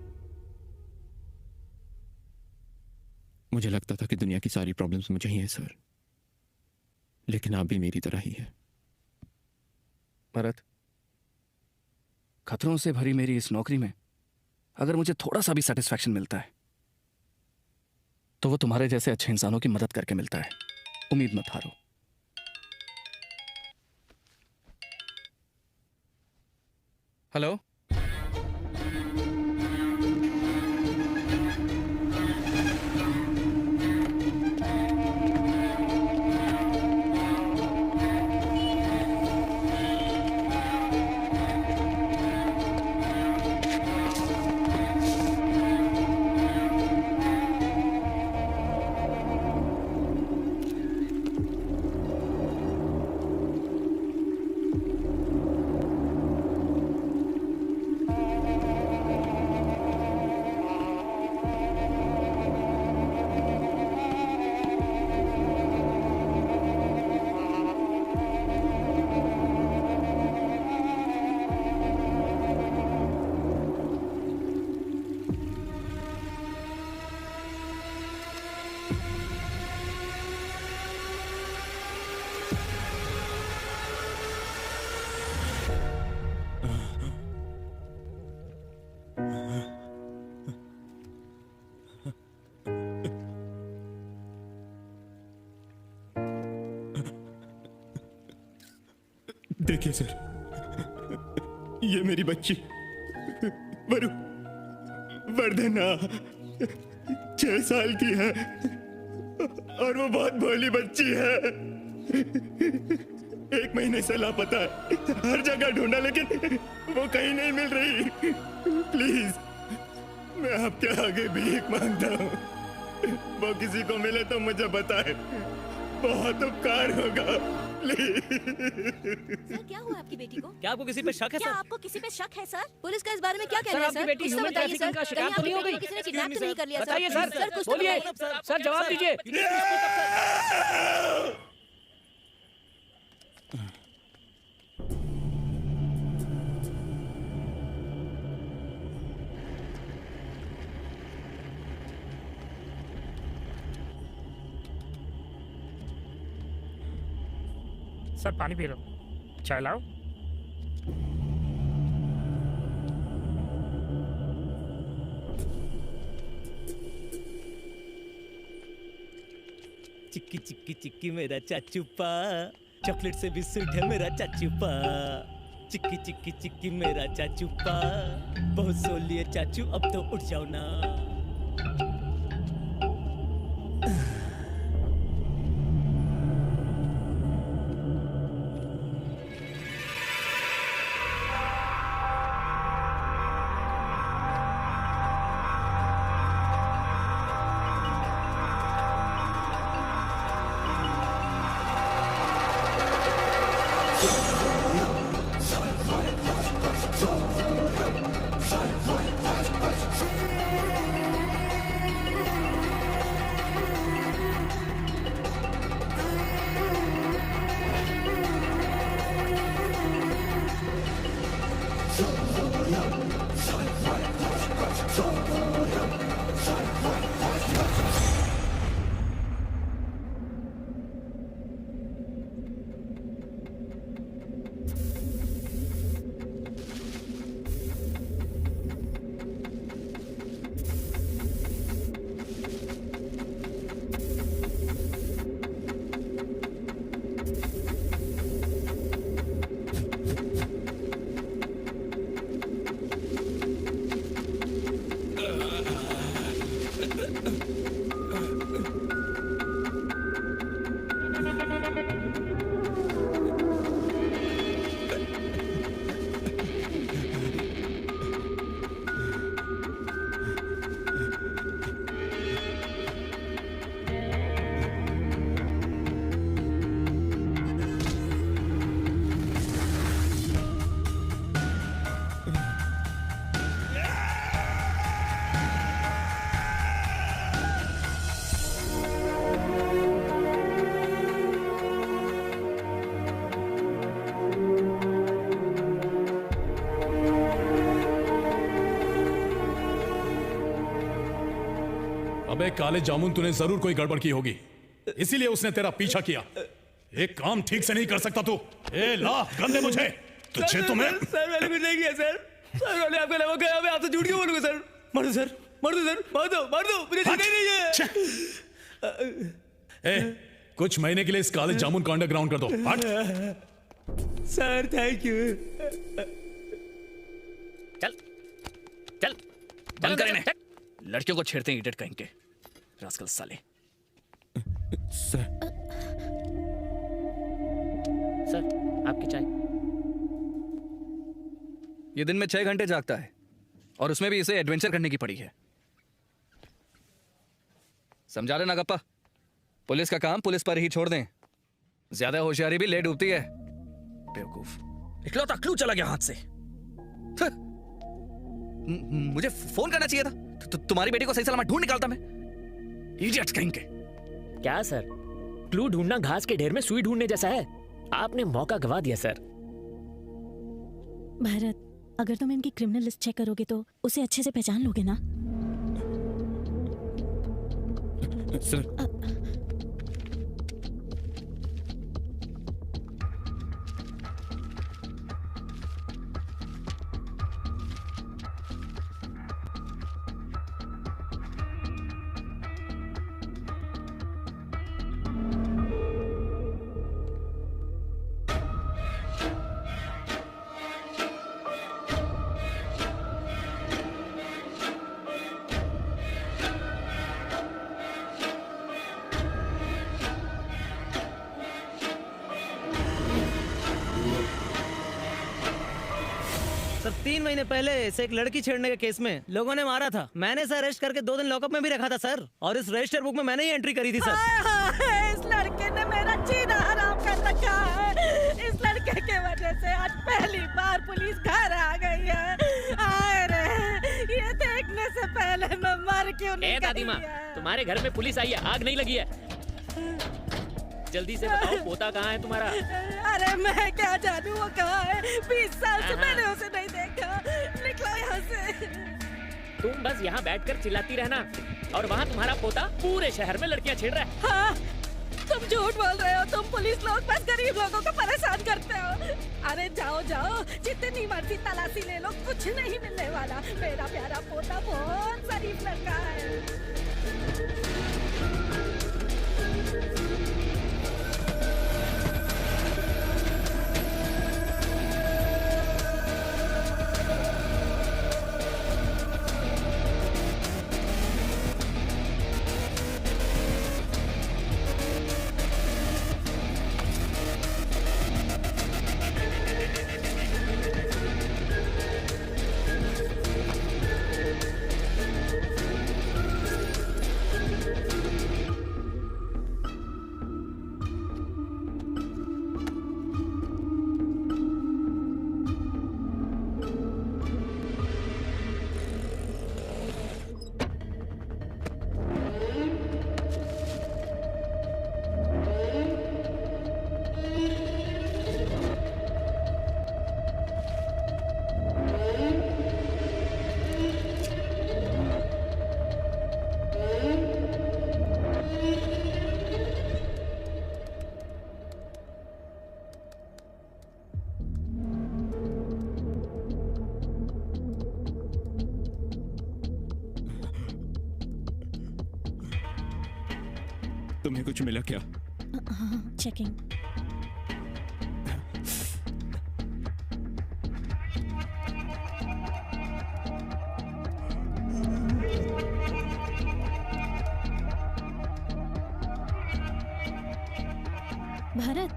मुझे लगता था कि दुनिया की सारी प्रॉब्लम्स मुझे ही हैं सर, लेकिन आप भी मेरी तरह ही है। भरत, खतरों से भरी मेरी इस नौकरी में अगर मुझे थोड़ा सा भी सेटिस्फैक्शन मिलता है तो वो तुम्हारे जैसे अच्छे इंसानों की मदद करके मिलता है। उम्मीद मत हारो। हेलो, देखिए सर, ये मेरी बच्ची वर्धना 6 साल की है और वो बहुत भोली बच्ची है। 1 महीने से लापता है, हर जगह ढूंढा लेकिन वो कहीं नहीं मिल रही। प्लीज, मैं आपके आगे भीख मांगता हूँ, वो किसी को मिले तो मुझे बताए, बहुत उपकार होगा। सर, क्या हुआ आपकी बेटी को? क्या आपको किसी पे शक है क्या सर? आपको किसी पे शक है सर? पुलिस का इस बारे में क्या कहना सर, है आपकी सर? बेटी कुछ तो ह्यूमन बताइए ट्रैफिकिंग सर। का शिकार कहीं तो नहीं हो आपकी गई? बेटी को किसी ने किडनैप तो नहीं कर लिया सर? बताइए सर, सर कुछ तो बोलिए बताइए। सर, जवाब दीजिए। सर पानी पी लो, चाय लाओ। चिक्की चिक्की चिक्की मेरा चाचूपा, चॉकलेट से भी स्वीट है मेरा चाचूपा। चिक्की चिक्की चिक्की मेरा चाचूपा, बहुत सो लिए चाचू, अब तो उठ जाओ ना। अबे काले जामुन, तूने जरूर कोई गड़बड़ की होगी, इसीलिए उसने तेरा पीछा किया। एक काम ठीक से नहीं कर सकता तू। ए ला गन दे मुझे। तुझे तो मैं सर मैंने कुछ नहीं किया सर। सर मैंने आपको लगा क्या? मैं आपसे झूठ क्यों बोलूंगा सर? मार दो सर, मार दो सर, मार दो, मुझे जीना ही नहीं है। ए, कुछ महीने के लिए इस काले जामुन को अंडरग्राउंड कर दो। हट। Sir thank you. चल चल बंद करें इन्हें। लड़कियों को छेड़ते हैं इडियट कहीं के रास्कल साले। सर सर आपकी चाय। ये दिन में 6 घंटे जागता है और उसमें भी इसे एडवेंचर करने की पड़ी है। समझा रहे ना गप्पा? पुलिस का काम पुलिस पर ही छोड़ दें। ज्यादा होशियारी भी ले डूबती है। बेवकूफ, इकलौता क्लू चला गया हाथ से। मुझे फोन करना चाहिए था। तुम्हारी बेटी को सही सलामत ढूंढ निकालता मैं। इडियट्स कहीं के। क्या सर, क्लू ढूंढना घास के ढेर में सुई ढूंढने जैसा है। आपने मौका गवा दिया सर। भारत, अगर तुम इनकी क्रिमिनल लिस्ट चेक करोगे तो उसे अच्छे से पहचान लोगे ना? सर सर 3 महीने पहले इसे एक लड़की छेड़ने के केस में लोगों ने मारा था। मैंने इसे अरेस्ट करके 2 दिन लॉकअप में भी रखा था सर, और इस रजिस्टर बुक में मैंने ही एंट्री करी थी सर। इस लड़के ने मेरा जीना हराम कर रखा है। इस लड़के के वजह से आज पहली बार पुलिस घर आ गई है। आए रे, ये देखने से पहले मैं मर क्यों नहीं गई? दादी माँ, तुम्हारे घर में पुलिस आई है, आग नहीं लगी है। जल्दी से बताओ पोता कहाँ है तुम्हारा? अरे मैं क्या जानूं वो कहाँ है? 20 साल से मैंने उसे नहीं देखा। निकलो यहाँ से। तुम बस यहाँ बैठकर चिल्लाती रहना, और वहाँ तुम्हारा पोता पूरे शहर में लड़कियाँ छेड़ रहा है। हाँ, तुम झूठ बोल रहे हो। तुम पुलिस लोग बस गरीब लोगों को परेशान करते हो। अरे जाओ जाओ, जितनी मर्जी तलाशी ले लो, कुछ नहीं मिलने वाला। मेरा प्यारा पोता बहुत शरीफ लड़का है। तुम्हें कुछ मिला क्या? Checking. Bharat,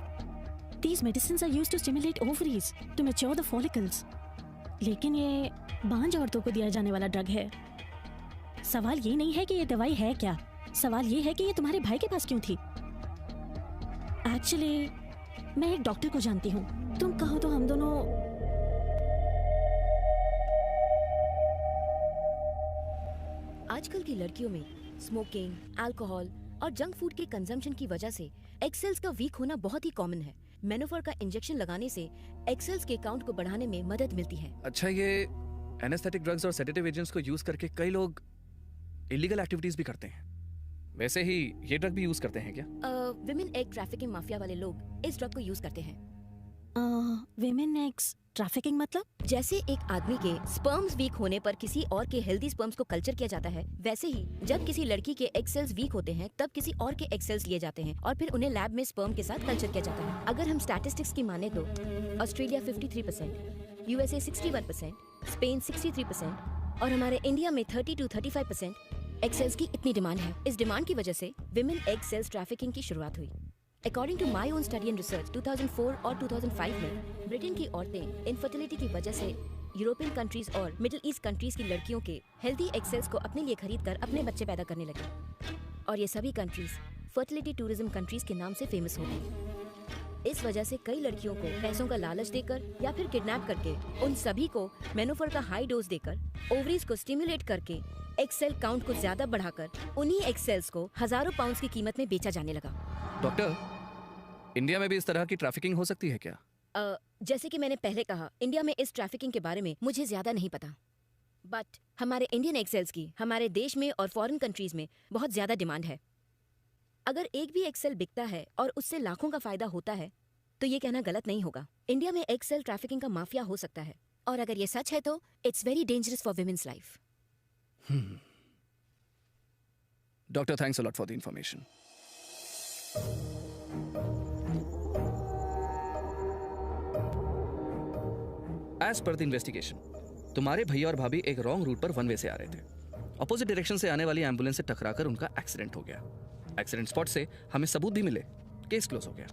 these medicines are used to stimulate ovaries to mature the follicles. लेकिन ये बांझ औरतों को दिया जाने वाला ड्रग है। सवाल ये नहीं है कि ये दवाई है क्या, सवाल ये है कि ये तुम्हारे भाई के पास क्यों थी। एक्चुअली मैं एक डॉक्टर को जानती हूँ, तुम कहो तो हम दोनों। आजकल की लड़कियों में स्मोकिंग, अल्कोहल और जंक फूड के कंजम्पशन की वजह से एग सेल्स का वीक होना बहुत ही कॉमन है। मेनोफॉर का इंजेक्शन लगाने से एग सेल्स के काउंट को बढ़ाने में मदद मिलती है। अच्छा, ये एनेस्थेटिक ड्रग्स और सेडेटिव एजेंट्स को यूज करके कई लोग इलीगल एक्टिविटीज भी करते हैं। वैसे ही ये ड्रग भी यूज करते हैं क्या? विमेन एग ट्रैफिकिंग माफिया वाले लोग इस ड्रग को यूज करते हैं। विमेन एग्स ट्रैफिकिंग मतलब? जैसे एक आदमी के स्पर्म्स वीक होने पर किसी और के हेल्दी स्पर्म्स को कल्चर किया जाता है, वैसे ही जब किसी लड़की के एग सेल्स वीक होते हैं तब किसी और के एग सेल्स लिए जाते हैं और फिर उन्हें लैब में स्पर्म के साथ कल्चर किया जाता है। अगर हम स्टैटिस्टिक्स की माने तो ऑस्ट्रेलिया 53%, यूएसए 61%, स्पेन 63% और हमारे इंडिया में 30 to 35% एग सेल्स की इतनी डिमांड है। इस डिमांड की वजह से विमेन एग सेल्स ट्रैफिकिंग की शुरुआत हुई। According to my own study and research 2004 और 2005 में ब्रिटेन की औरतें इनफर्टिलिटी की वजह से यूरोपियन कंट्रीज और मिडिल ईस्ट कंट्रीज की लड़कियों के हेल्दी एग सेल्स को अपने लिए खरीद कर अपने बच्चे पैदा करने लगे और ये सभी कंट्रीज फर्टिलिटी टूरिज्म कंट्रीज के नाम से फेमस हो गई। इस वजह से कई लड़कियों को पैसों का लालच देकर या फिर किडनैप करके उन सभी को मेनोफर का हाई डोज देकर ओवरीज को स्टिमुलेट करके एग सेल काउंट को ज्यादा बढ़ाकर उन्हीं एग सेल्स को हजारों पाउंड्स की कीमत में बेचा जाने लगा। डॉक्टर, इंडिया में भी इस तरह की ट्रैफिकिंग हो सकती है क्या? जैसे कि मैंने पहले कहा, इंडिया में इस ट्रैफिकिंग के बारे में मुझे ज्यादा नहीं पता, बट हमारे इंडियन एग सेल्स की हमारे देश में और फॉरेन कंट्रीज में बहुत ज्यादा डिमांड है। अगर एक भी एग सेल बिकता है और उससे लाखों का फायदा होता है तो ये कहना गलत नहीं होगा। इंडिया में एग सेल ट्रैफिकिंग का माफिया हो सकता है और अगर ये सच है तो it's very dangerous for women's life. Doctor, thanks a lot for the information. As per the investigation, तुम्हारे भैया और भाभी एक रॉन्ग रूट पर वन वे से आ रहे थे। अपोजिट डायरेक्शन से आने वाली एम्बुलेंस से टकराकर उनका एक्सीडेंट हो गया। एक्सीडेंट स्पॉट से हमें सबूत भी मिले, केस क्लोज हो गया।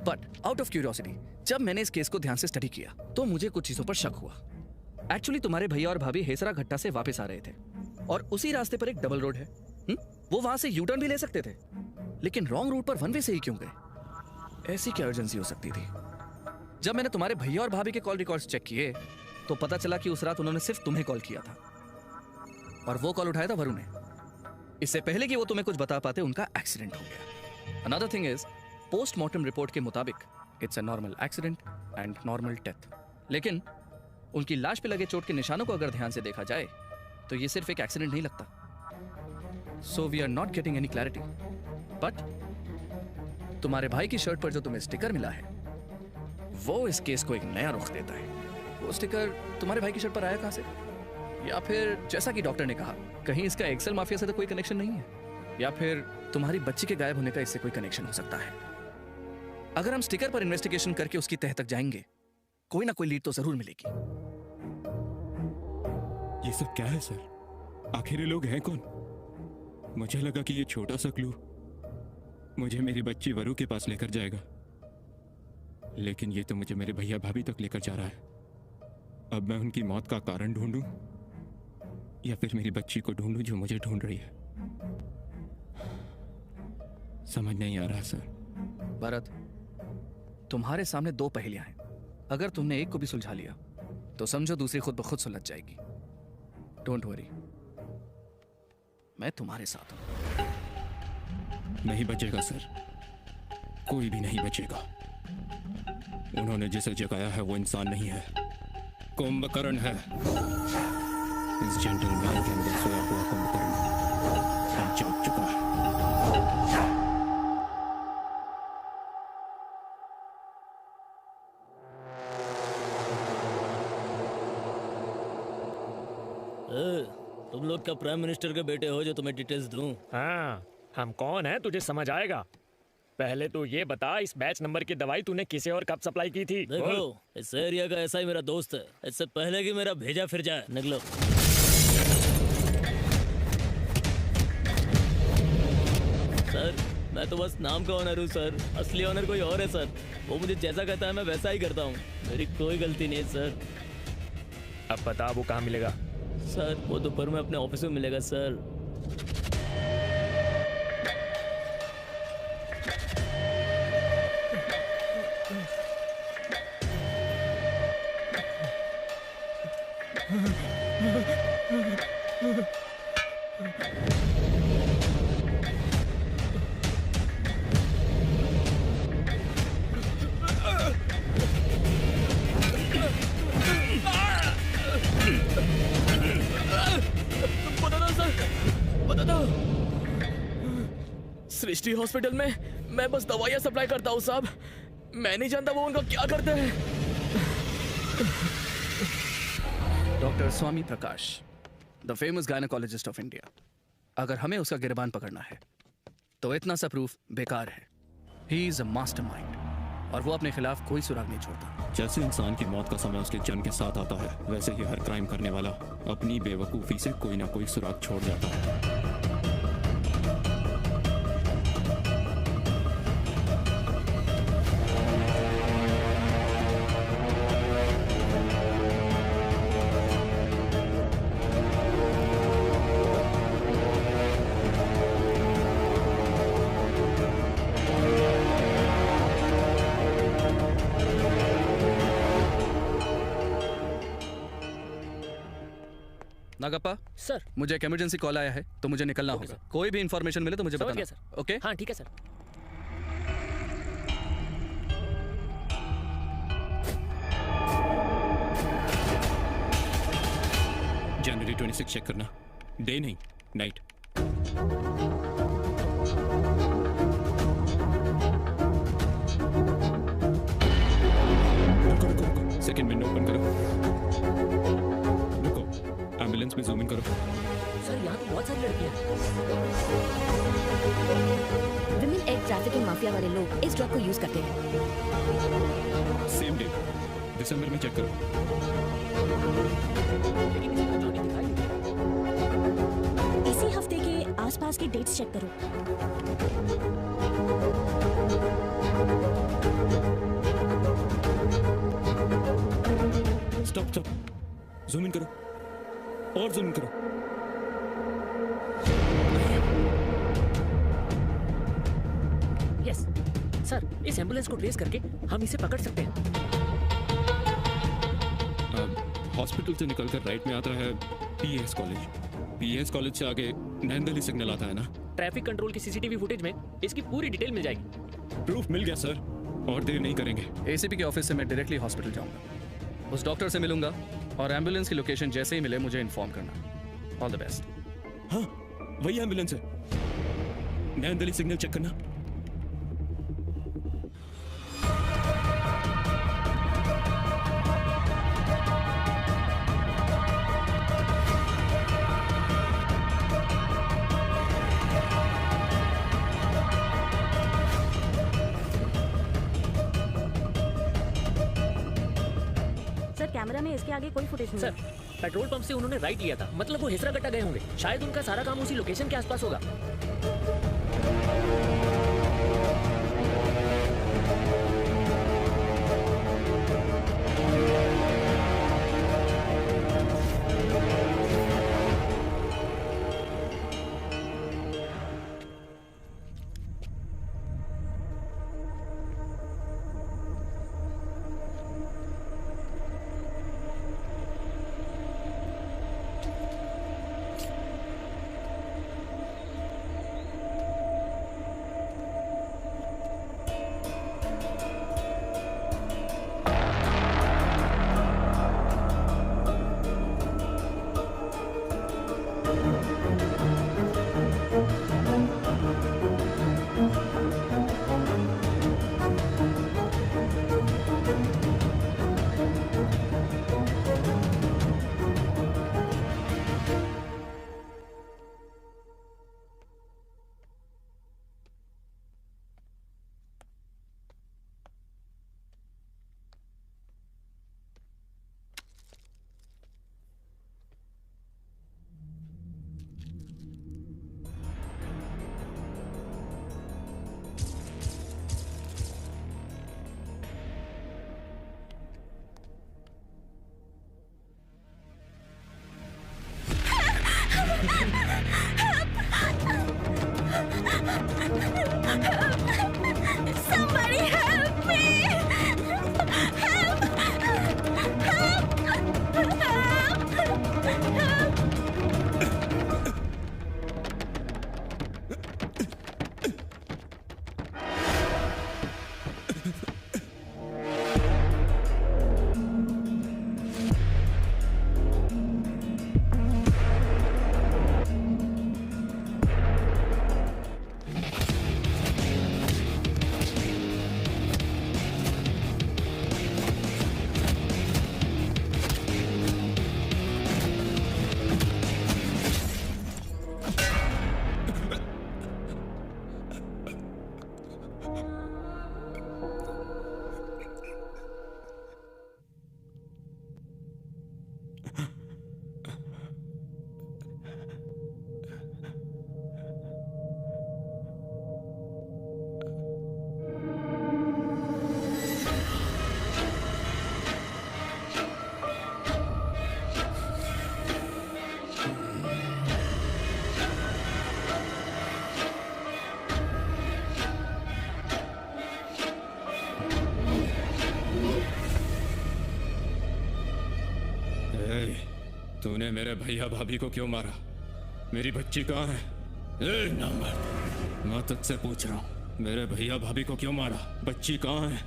बट आउट ऑफ क्यूरियोसिटी जब मैंने इस केस को ध्यान से स्टडी किया तो मुझे कुछ चीजों पर शक हुआ। एक्चुअली तुम्हारे भैया और भाभी हेसरा घट्टा से वापस आ रहे थे और उसी रास्ते पर एक डबल रोड है। वो वहां से यू टर्न भी ले सकते थे, लेकिन रॉन्ग रूट पर वन वे से ही क्यों गए? ऐसी क्या अर्जेंसी हो सकती थी? जब मैंने तुम्हारे भैया और भाभी के कॉल रिकॉर्ड्स चेक किए तो पता चला कि उस रात उन्होंने सिर्फ तुम्हें कॉल किया था और वो कॉल उठाया था वरुण ने। इससे पहले कि वो तुम्हें कुछ बता पाते उनका एक्सीडेंट हो गया। Another thing is, postmortem report के मुताबिक it's a normal accident and normal death. लेकिन उनकी लाश पे लगे चोट के निशानों को अगर ध्यान से देखा जाए तो ये सिर्फ एक एक्सीडेंट नहीं लगता। So we are not getting any clarity. But तुम्हारे भाई की शर्ट पर जो तुम्हें स्टिकर मिला है वो इस केस को एक नया रुख देता है। वो स्टिकर तुम्हारे भाई की शर्ट पर आया कहां से? या फिर जैसा कि डॉक्टर ने कहा, कहीं इसका एक्सेल माफिया से तो कोई कनेक्शन नहीं है? या फिर तुम्हारी बच्ची के गायब होने का इससे कोई कनेक्शन हो सकता है? अगर हम स्टिकर पर इन्वेस्टिगेशन करके उसकी तह तक जाएंगे, कोई ना कोई लीड तो जरूर मिलेगी। ये सब क्या है सर? आखिर ये लोग हैं कौन? मुझे लगा कि ये छोटा सा क्लू मुझे मेरी बच्ची वरु के पास लेकर जाएगा, लेकिन ये तो मुझे मेरे भैया भाभी तक लेकर जा रहा है। अब मैं उनकी मौत का कारण ढूंढूं या फिर मेरी बच्ची को ढूंढूं जो मुझे ढूंढ रही है? समझ नहीं आ रहा सर। भरत, तुम्हारे सामने दो पहेलियां हैं। अगर तुमने एक को भी सुलझा लिया तो समझो दूसरी खुद ब खुद सुलझ जाएगी। डोंट वरी, मैं तुम्हारे साथ हूं। नहीं बचेगा सर, कोई भी नहीं बचेगा। उन्होंने जिसे जगाया है वो इंसान नहीं है, कुंभकर्ण है। इस जेंटलमैन के अंदर सोया हुआ कुंभकर्ण अब जाग चुका है। तुम लोग का प्राइम मिनिस्टर के बेटे हो जो तुम्हें डिटेल्स दूं? हाँ, हम कौन है तुझे समझ आएगा। पहले तो ये बता, इस बैच नंबर की दवाई तूने किसे और कब सप्लाई की थी? देखो, इस एरिया का ऐसा ही मेरा दोस्त है। इससे पहले कि मेरा भेजा फिर जाए, निकलो। सर, मैं तो बस नाम का ऑनर हूँ सर, असली ऑनर कोई और है सर। वो मुझे जैसा कहता है मैं वैसा ही करता हूँ, मेरी कोई गलती नहीं है सर। अब बता वो कहाँ मिलेगा? सर, वो दोपहर में अपने ऑफिस में मिलेगा सर। सृष्टि हॉस्पिटल में मैं बस दवाइयाँ सप्लाई करता हूँ साहब। मैं नहीं जानता वो उनका क्या करते हैं। Doctor Swami Prakash, the famous gynaecologist of India. अगर हमें उसका गिरबान पकड़ना है तो इतना सा प्रूफ बेकार है। ही इज अ मास्टरमाइंड और वो अपने खिलाफ कोई सुराग नहीं छोड़ता। जैसे इंसान की मौत का समय उसके जन्म के साथ आता है, वैसे ही हर क्राइम करने वाला अपनी बेवकूफ़ी से कोई ना कोई सुराग छोड़ जाता है। नागप्पा सर, मुझे एक इमरजेंसी कॉल आया है तो मुझे निकलना होगा। कोई भी इंफॉर्मेशन मिले तो मुझे समझ बताना। गया सर। ओके? हाँ ठीक है सर। जनवरी 26 चेक करना, डे नहीं नाइट। रुको, सेकंड विंडो ओपन करो। रुको, एम्बुलेंस में जूम इन करो। सर यहाँ तो बहुत सारी लड़कियाँ हैं। विमेन एग ट्रैफिकिंग माफिया वाले लोग इस ड्रग को यूज करते हैं। सेम डे दिसंबर में चेक करो। इसी हफ्ते के आसपास की डेट्स चेक करो। स्टॉप, जूम इन करो और जूम इन करो। यस सर, इस एम्बुलेंस को ट्रेस करके हम इसे पकड़ सकते हैं। हॉस्पिटल से निकलकर राइट में आता है पीएस कॉलेज। पीएस कॉलेज से आगे नैनदली सिग्नल आता है ना। ट्रैफिक कंट्रोल की सीसीटीवी फुटेज में इसकी पूरी डिटेल मिल जाएगी। प्रूफ मिल गया सर, और देर नहीं करेंगे। एसीपी के ऑफिस से मैं डायरेक्टली हॉस्पिटल जाऊंगा, उस डॉक्टर से मिलूंगा और एम्बुलेंस की लोकेशन जैसे ही मिले मुझे इन्फॉर्म करना। All the best. हाँ, वही एम्बुलेंस है। नैनदली सिग्नल चेक करना। कैमरा में इसके आगे कोई फुटेज नहीं सर, पेट्रोल पंप से उन्होंने राइट लिया था, मतलब वो हिसरा गट्टा गए होंगे। शायद उनका सारा काम उसी लोकेशन के आसपास होगा। तूने मेरे भैया भाभी को क्यों मारा? मेरी बच्ची कहाँ है? नंबर मैं तुझसे पूछ रहा हूँ, मेरे भैया भाभी को क्यों मारा? बच्ची कहाँ है?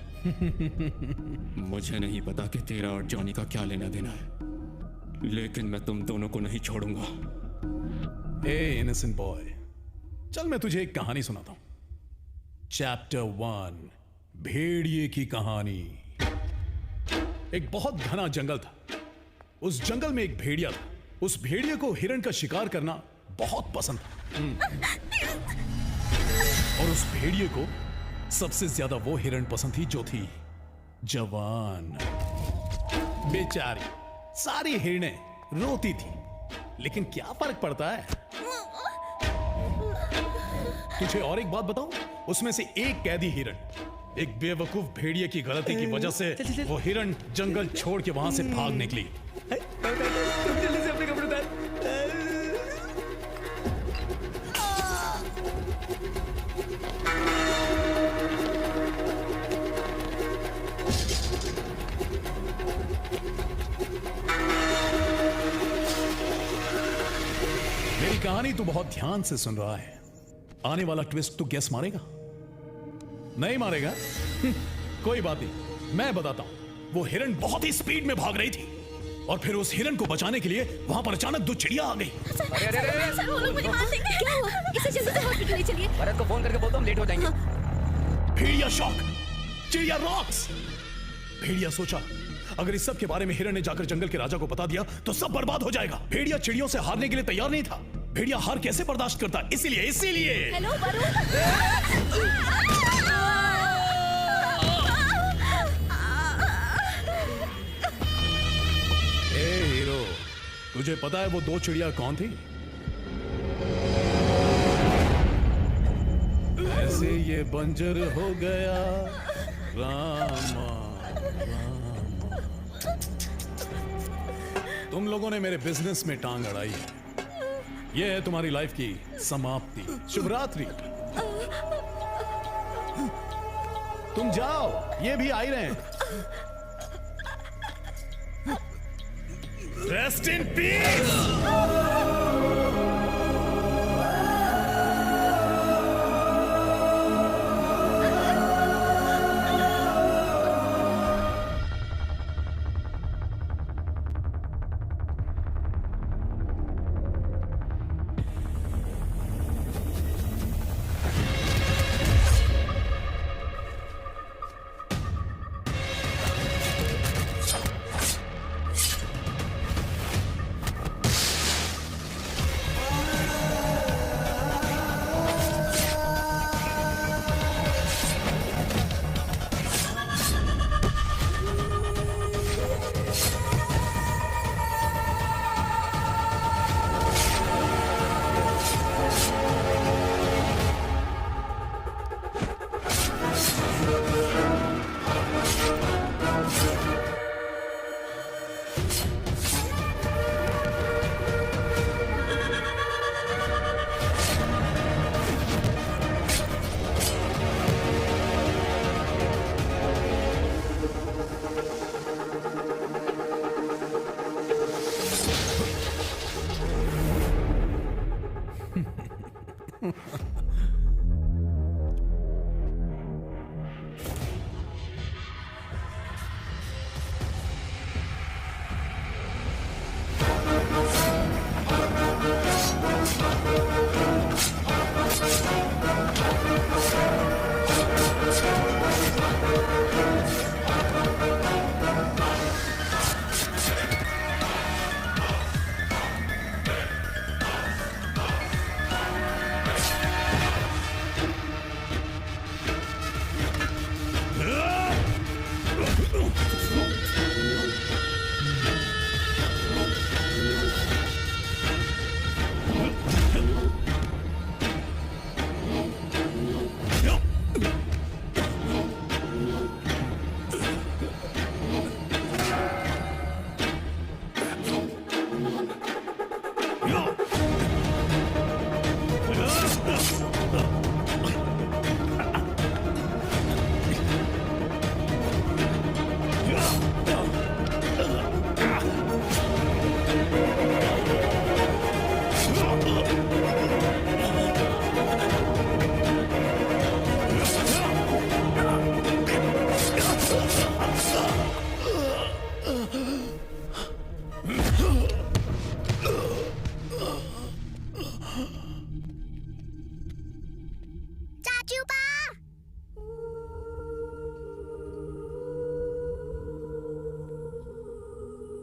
मुझे नहीं पता कि तेरा और जॉनी का क्या लेना देना है, लेकिन मैं तुम दोनों को नहीं छोड़ूंगा। ए इनोसेंट बॉय, चल मैं तुझे एक कहानी सुनाता हूं। चैप्टर 1, भेड़िए की कहानी। एक बहुत घना जंगल था। उस जंगल में एक भेड़िया था। उस भेड़िए को हिरण का शिकार करना बहुत पसंद था। और उस भेड़िए को सबसे ज्यादा वो हिरण पसंद थी जो थी जवान। बेचारी सारी हिरनें रोती थी, लेकिन क्या फर्क पड़ता है? तुझे और एक बात बताऊं, उसमें से एक कैदी हिरण एक बेवकूफ भेड़िए की गलती की वजह से वो हिरण जंगल छोड़ के वहां से भाग निकली। जल्दी से अपने कपड़े उतार। मेरी कहानी तू बहुत ध्यान से सुन रहा है। आने वाला ट्विस्ट तू गेस मारेगा? नहीं मारेगा? कोई बात नहीं, मैं बताता हूं। वो हिरण बहुत ही स्पीड में भाग रही थी और फिर उस हिरण को बचाने के लिए वहां पर अचानक 2 चिड़िया आ गई। सर, वो लोग मुझे मार देंगे। क्या हुआ? इसे जल्दी से हॉस्पिटल ले चलिए। भरत को फोन करके बोलता हूँ, लेट हो जाएंगे। भेड़िया शॉक, चिड़िया रॉक्स। भेड़िया सोचा, अगर इस सब के बारे में हिरण ने जाकर जंगल के राजा को बता दिया तो सब बर्बाद हो जाएगा। भेड़िया चिड़ियों से हारने के लिए तैयार नहीं था। भेड़िया हार कैसे बर्दाश्त करता? इसीलिए हेलो हीरो, तुझे पता है वो 2 चिड़िया कौन थी? ऐसे ये बंजर हो गया रामा, रामा। तुम लोगों ने मेरे बिजनेस में टांग अड़ाई है। ये है तुम्हारी लाइफ की समाप्ति। शुभ रात्रि। तुम जाओ, ये भी आ ही रहे हैं। Rest in peace.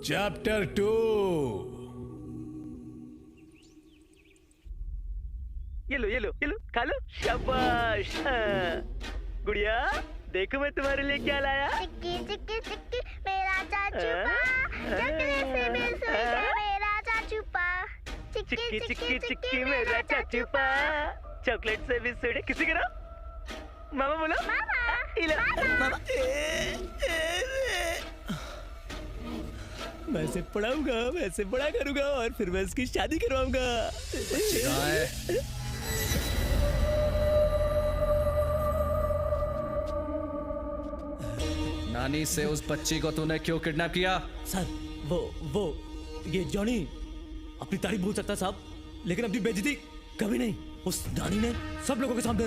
चैप्टर 2। ये लो खा लो। शाबाश। गुड़िया देखो मैं तुम्हारे लिए क्या लाया। चिक्की चिक्की चिक्की मेरा चाचू पा, चकले से भी सुंदर मेरा चाचू पा। चिक्की चिक्की चिक्की मेरा चाचू पा, चॉकलेट से भी सुंदर। किसी करो मामा बोलो। मामा। मैं इसे पढ़ाऊंगा, मैं इसे बड़ा करूंगा और फिर मैं इसकी शादी करवाऊंगा। नानी से उस बच्ची को तूने क्यों किडनैप किया? सर वो ये जॉनी अपनी तारीफ भूल सकता साहब, लेकिन अपनी बेइज्जती कभी नहीं। उस नानी ने सब लोगों के सामने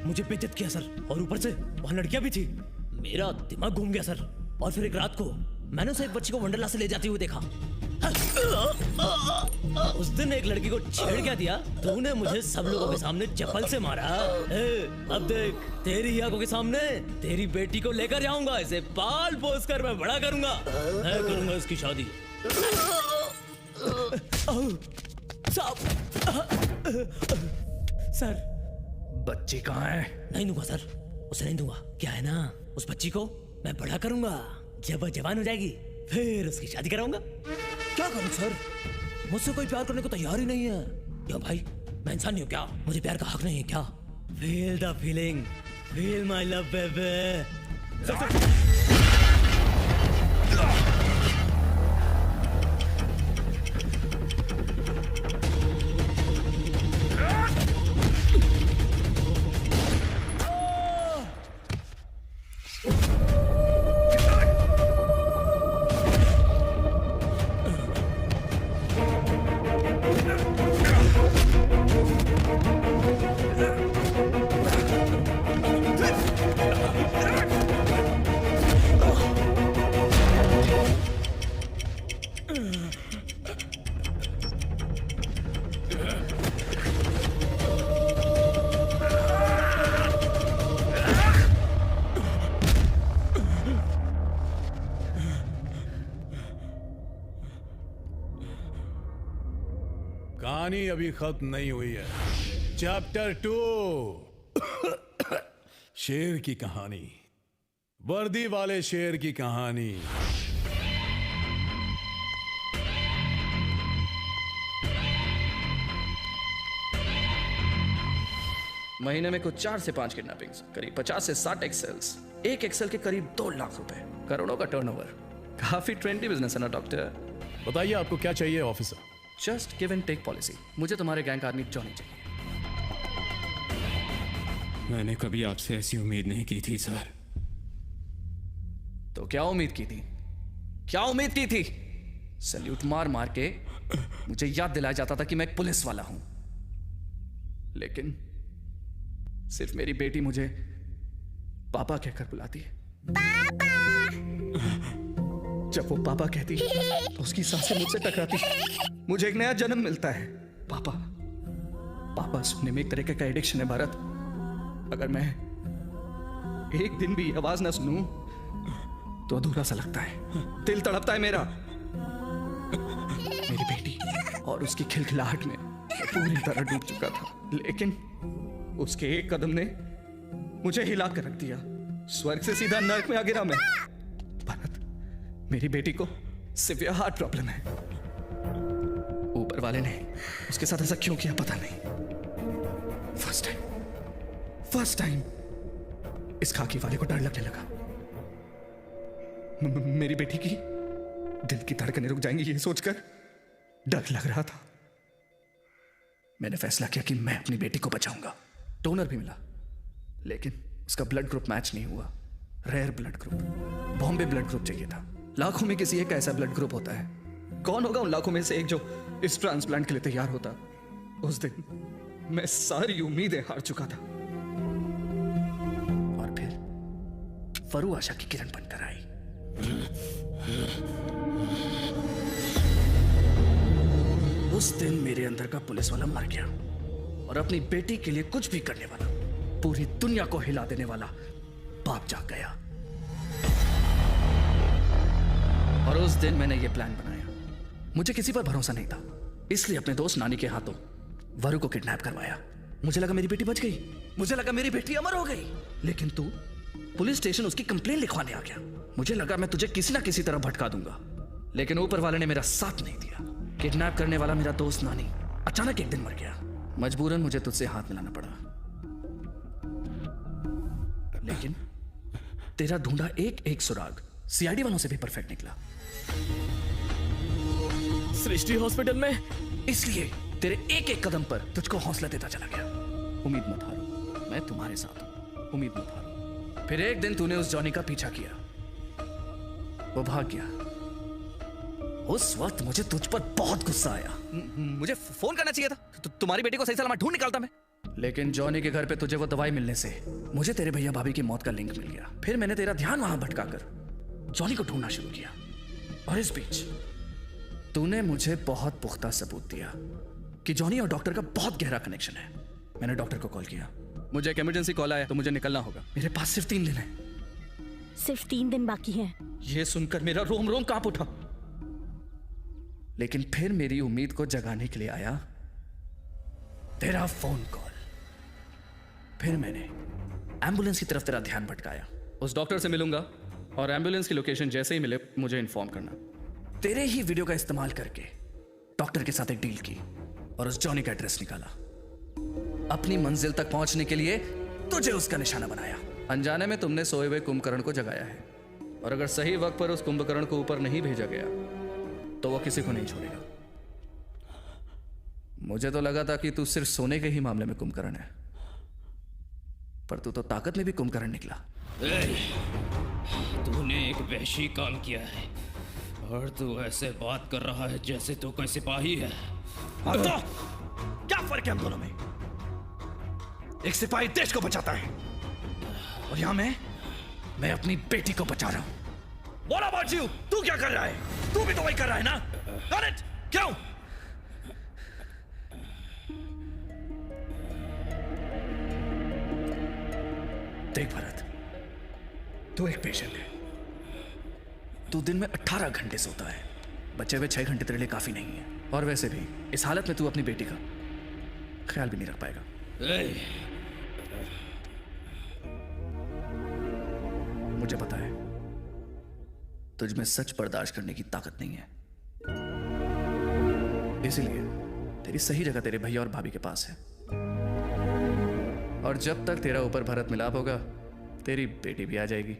मुझे बेइज्जत किया सर, और ऊपर से वहाँ लड़कियां भी थी। मेरा दिमाग घूम गया सर। और फिर एक रात को मैंने उसे एक बच्ची को वंडरला से ले जाते हुए देखा। उस दिन एक लड़की को छेड़ क्या दिया, तूने मुझे सब लोगों के सामने चप्पल से मारा। अब देख तेरी ही आंखों के सामने तेरी बेटी को लेकर जाऊंगा, इसे पाल पोस कर मैं बड़ा करूंगा, मैं करूंगा इसकी शादी। सर बच्ची कहाँ है? नहीं दूंगा सर, उसे नहीं दूंगा। क्या है ना, उस बच्ची को मैं बड़ा करूंगा, जब वह जवान हो जाएगी फिर उसकी शादी कराऊंगा। क्या करूं सर, मुझसे कोई प्यार करने को तैयार ही नहीं है। क्यों भाई, मैं इंसान नहीं हूं क्या? मुझे प्यार का हक नहीं है क्या? Feel the feeling, feel my love baby. कहानी अभी खत्म नहीं हुई है। चैप्टर 2, शेर की कहानी, वर्दी वाले शेर की कहानी। महीने में कुछ 4 से 5 किडनैपिंग्स, करीब 50 से 60 एक्सेल्स, एक एक्सेल के करीब 2 लाख रुपए, करोड़ों का टर्नओवर। काफी ट्रेंडी बिजनेस है ना डॉक्टर? बताइए आपको क्या चाहिए officer? Just give and take policy. मुझे तुम्हारे गैंग आदमी जॉनी चाहिए। मैंने कभी आपसे ऐसी उम्मीद नहीं की थी सर। तो क्या उम्मीद की थी? क्या उम्मीद की थी? सैल्यूट मार मार के मुझे याद दिलाया जाता था कि मैं एक पुलिस वाला हूं, लेकिन सिर्फ मेरी बेटी मुझे पापा कहकर बुलाती है। जब वो पापा कहती तो उसकी सांसें मुझसे टकराती, मुझे एक नया जन्म मिलता है। पापा पापा सुनने में एक तरीके का एडिक्शन है भारत। अगर मैं एक दिन भी आवाज ना सुनूं तो अधूरा सा लगता है, दिल तड़पता है मेरा। मेरी बेटी और उसकी खिलखिलाहट में मैं पूरी तरह डूब चुका था, लेकिन उसके एक कदम ने मुझे हिला कर रख दिया। स्वर्ग से सीधा नर्क में आ गिरा मैं। भारत, मेरी बेटी को सिवियर हार्ट प्रॉब्लम है। ऊपर वाले ने उसके साथ ऐसा क्यों किया पता नहीं। फर्स्ट टाइम इस खाकी वाले को डर लगने लगा। मेरी बेटी की दिल की धड़कनें रुक जाएंगी ये सोचकर डर लग रहा था। मैंने फैसला किया कि मैं अपनी बेटी को बचाऊंगा। डोनर भी मिला, लेकिन उसका ब्लड ग्रुप मैच नहीं हुआ। Rare blood group, Bombay blood group चाहिए था। लाखों में किसी एक का ऐसा ब्लड ग्रुप होता है। कौन होगा उन लाखों में से एक जो इस ट्रांसप्लांट के लिए तैयार होता? उस दिन मैं सारी उम्मीदें हार चुका था, और फिर फरू आशा की किरण बनकर आई। उस दिन मेरे अंदर का पुलिस वाला मर गया, और अपनी बेटी के लिए कुछ भी करने वाला, पूरी दुनिया को हिला देने वाला बाप जाग गया। और उस दिन मैंने ये प्लान बनाया। मुझे किसी पर भरोसा नहीं था, इसलिए अपने दोस्त नानी के हाथों वरु को किडनैप करवाया। मुझे लगा मेरी बेटी बच गई, मुझे लगा मेरी बेटी अमर हो गई, लेकिन तू पुलिस स्टेशन उसकी कंप्लेन लिखवाने आ गया। मुझे लगा मैं तुझे किसी ना किसी तरह भटका दूंगा, लेकिन ऊपर वाले ने मेरा साथ नहीं दिया। किडनैप करने वाला मेरा दोस्त नानी अचानक एक दिन मर गया। मजबूरन मुझे तुझसे हाथ मिलाना पड़ा, लेकिन तेरा ढूंढा एक एक सुराग सीआईडी वालों से भी परफेक्ट निकला। सृष्टि हॉस्पिटल में, इसलिए तेरे एक एक कदम पर तुझको हौसला देता चला गया। उम्मीद मत हारो, मैं तुम्हारे साथ हूं, उम्मीद मत हारो। फिर एक दिन तूने उस जॉनी का पीछा किया, वो भाग गया। उस वक्त मुझे तुझ पर बहुत गुस्सा आया। मुझे फोन करना चाहिए था, तुम्हारी बेटी को सही सलामत ढूंढ निकालता मैं। लेकिन जॉनी के घर पे तुझे वो दवाई मिलने से मुझे तेरे भैया भाभी की मौत का लिंक मिल गया। फिर मैंने तेरा ध्यान वहां भटकाकर जॉनी को ढूंढना शुरू किया, और इस बीच तूने मुझे बहुत पुख्ता सबूत दिया कि जॉनी और डॉक्टर का बहुत गहरा कनेक्शन है। मैंने डॉक्टर को कॉल किया, मुझे एक इमरजेंसी कॉल आया तो मुझे निकलना होगा। मेरे पास सिर्फ 3 दिन है। सिर्फ 3 दिन बाकी हैं। यह सुनकर मेरा रोम रोम कांप उठा, लेकिन फिर मेरी उम्मीद को जगाने के लिए आया तेरा फोन कॉल। फिर मैंने एम्बुलेंस की तरफ तेरा ध्यान भटकाया। उस डॉक्टर से मिलूंगा और एम्बुलेंस की लोकेशन जैसे ही मिले मुझे इन्फॉर्म करना। तेरे ही वीडियो का इस्तेमाल करके डॉक्टर के साथ एक डील की और उस जॉनी का एड्रेस निकाला। अपनी मंजिल तक पहुंचने के लिए तुझे उसका निशाना बनाया। अनजाने में तुमने सोए हुए कुंभकर्ण को जगाया है, और अगर सही वक्त पर उस कुंभकर्ण को ऊपर नहीं भेजा गया तो वो किसी को नहीं छोड़ेगा। मुझे तो लगा था कि तू सिर्फ सोने के ही मामले में कुंभकर्ण है, पर तू तो ताकत में भी कुंभकर्ण निकला। तूने एक वहशी काम किया है और तू ऐसे बात कर रहा है जैसे तू कोई सिपाही है। तो क्या फर्क है हम दोनों में? एक सिपाही देश को बचाता है और यहां मैं अपनी बेटी को बचा रहा हूं। What about you? तू क्या कर रहा है? तू भी तो वही कर रहा है ना? Got it? क्यों? देख भरत, तू एक पेशेंट है। तू दिन में 18 घंटे सोता है, बचे हुए 6 घंटे तेरे लिए काफी नहीं है। और वैसे भी इस हालत में तू अपनी बेटी का ख्याल भी नहीं रख पाएगा। मुझे पता है तुझ में सच बर्दाश्त करने की ताकत नहीं है, इसीलिए तेरी सही जगह तेरे भैया और भाभी के पास है। और जब तक तेरा ऊपर भरत मिलाप होगा तेरी बेटी भी आ जाएगी।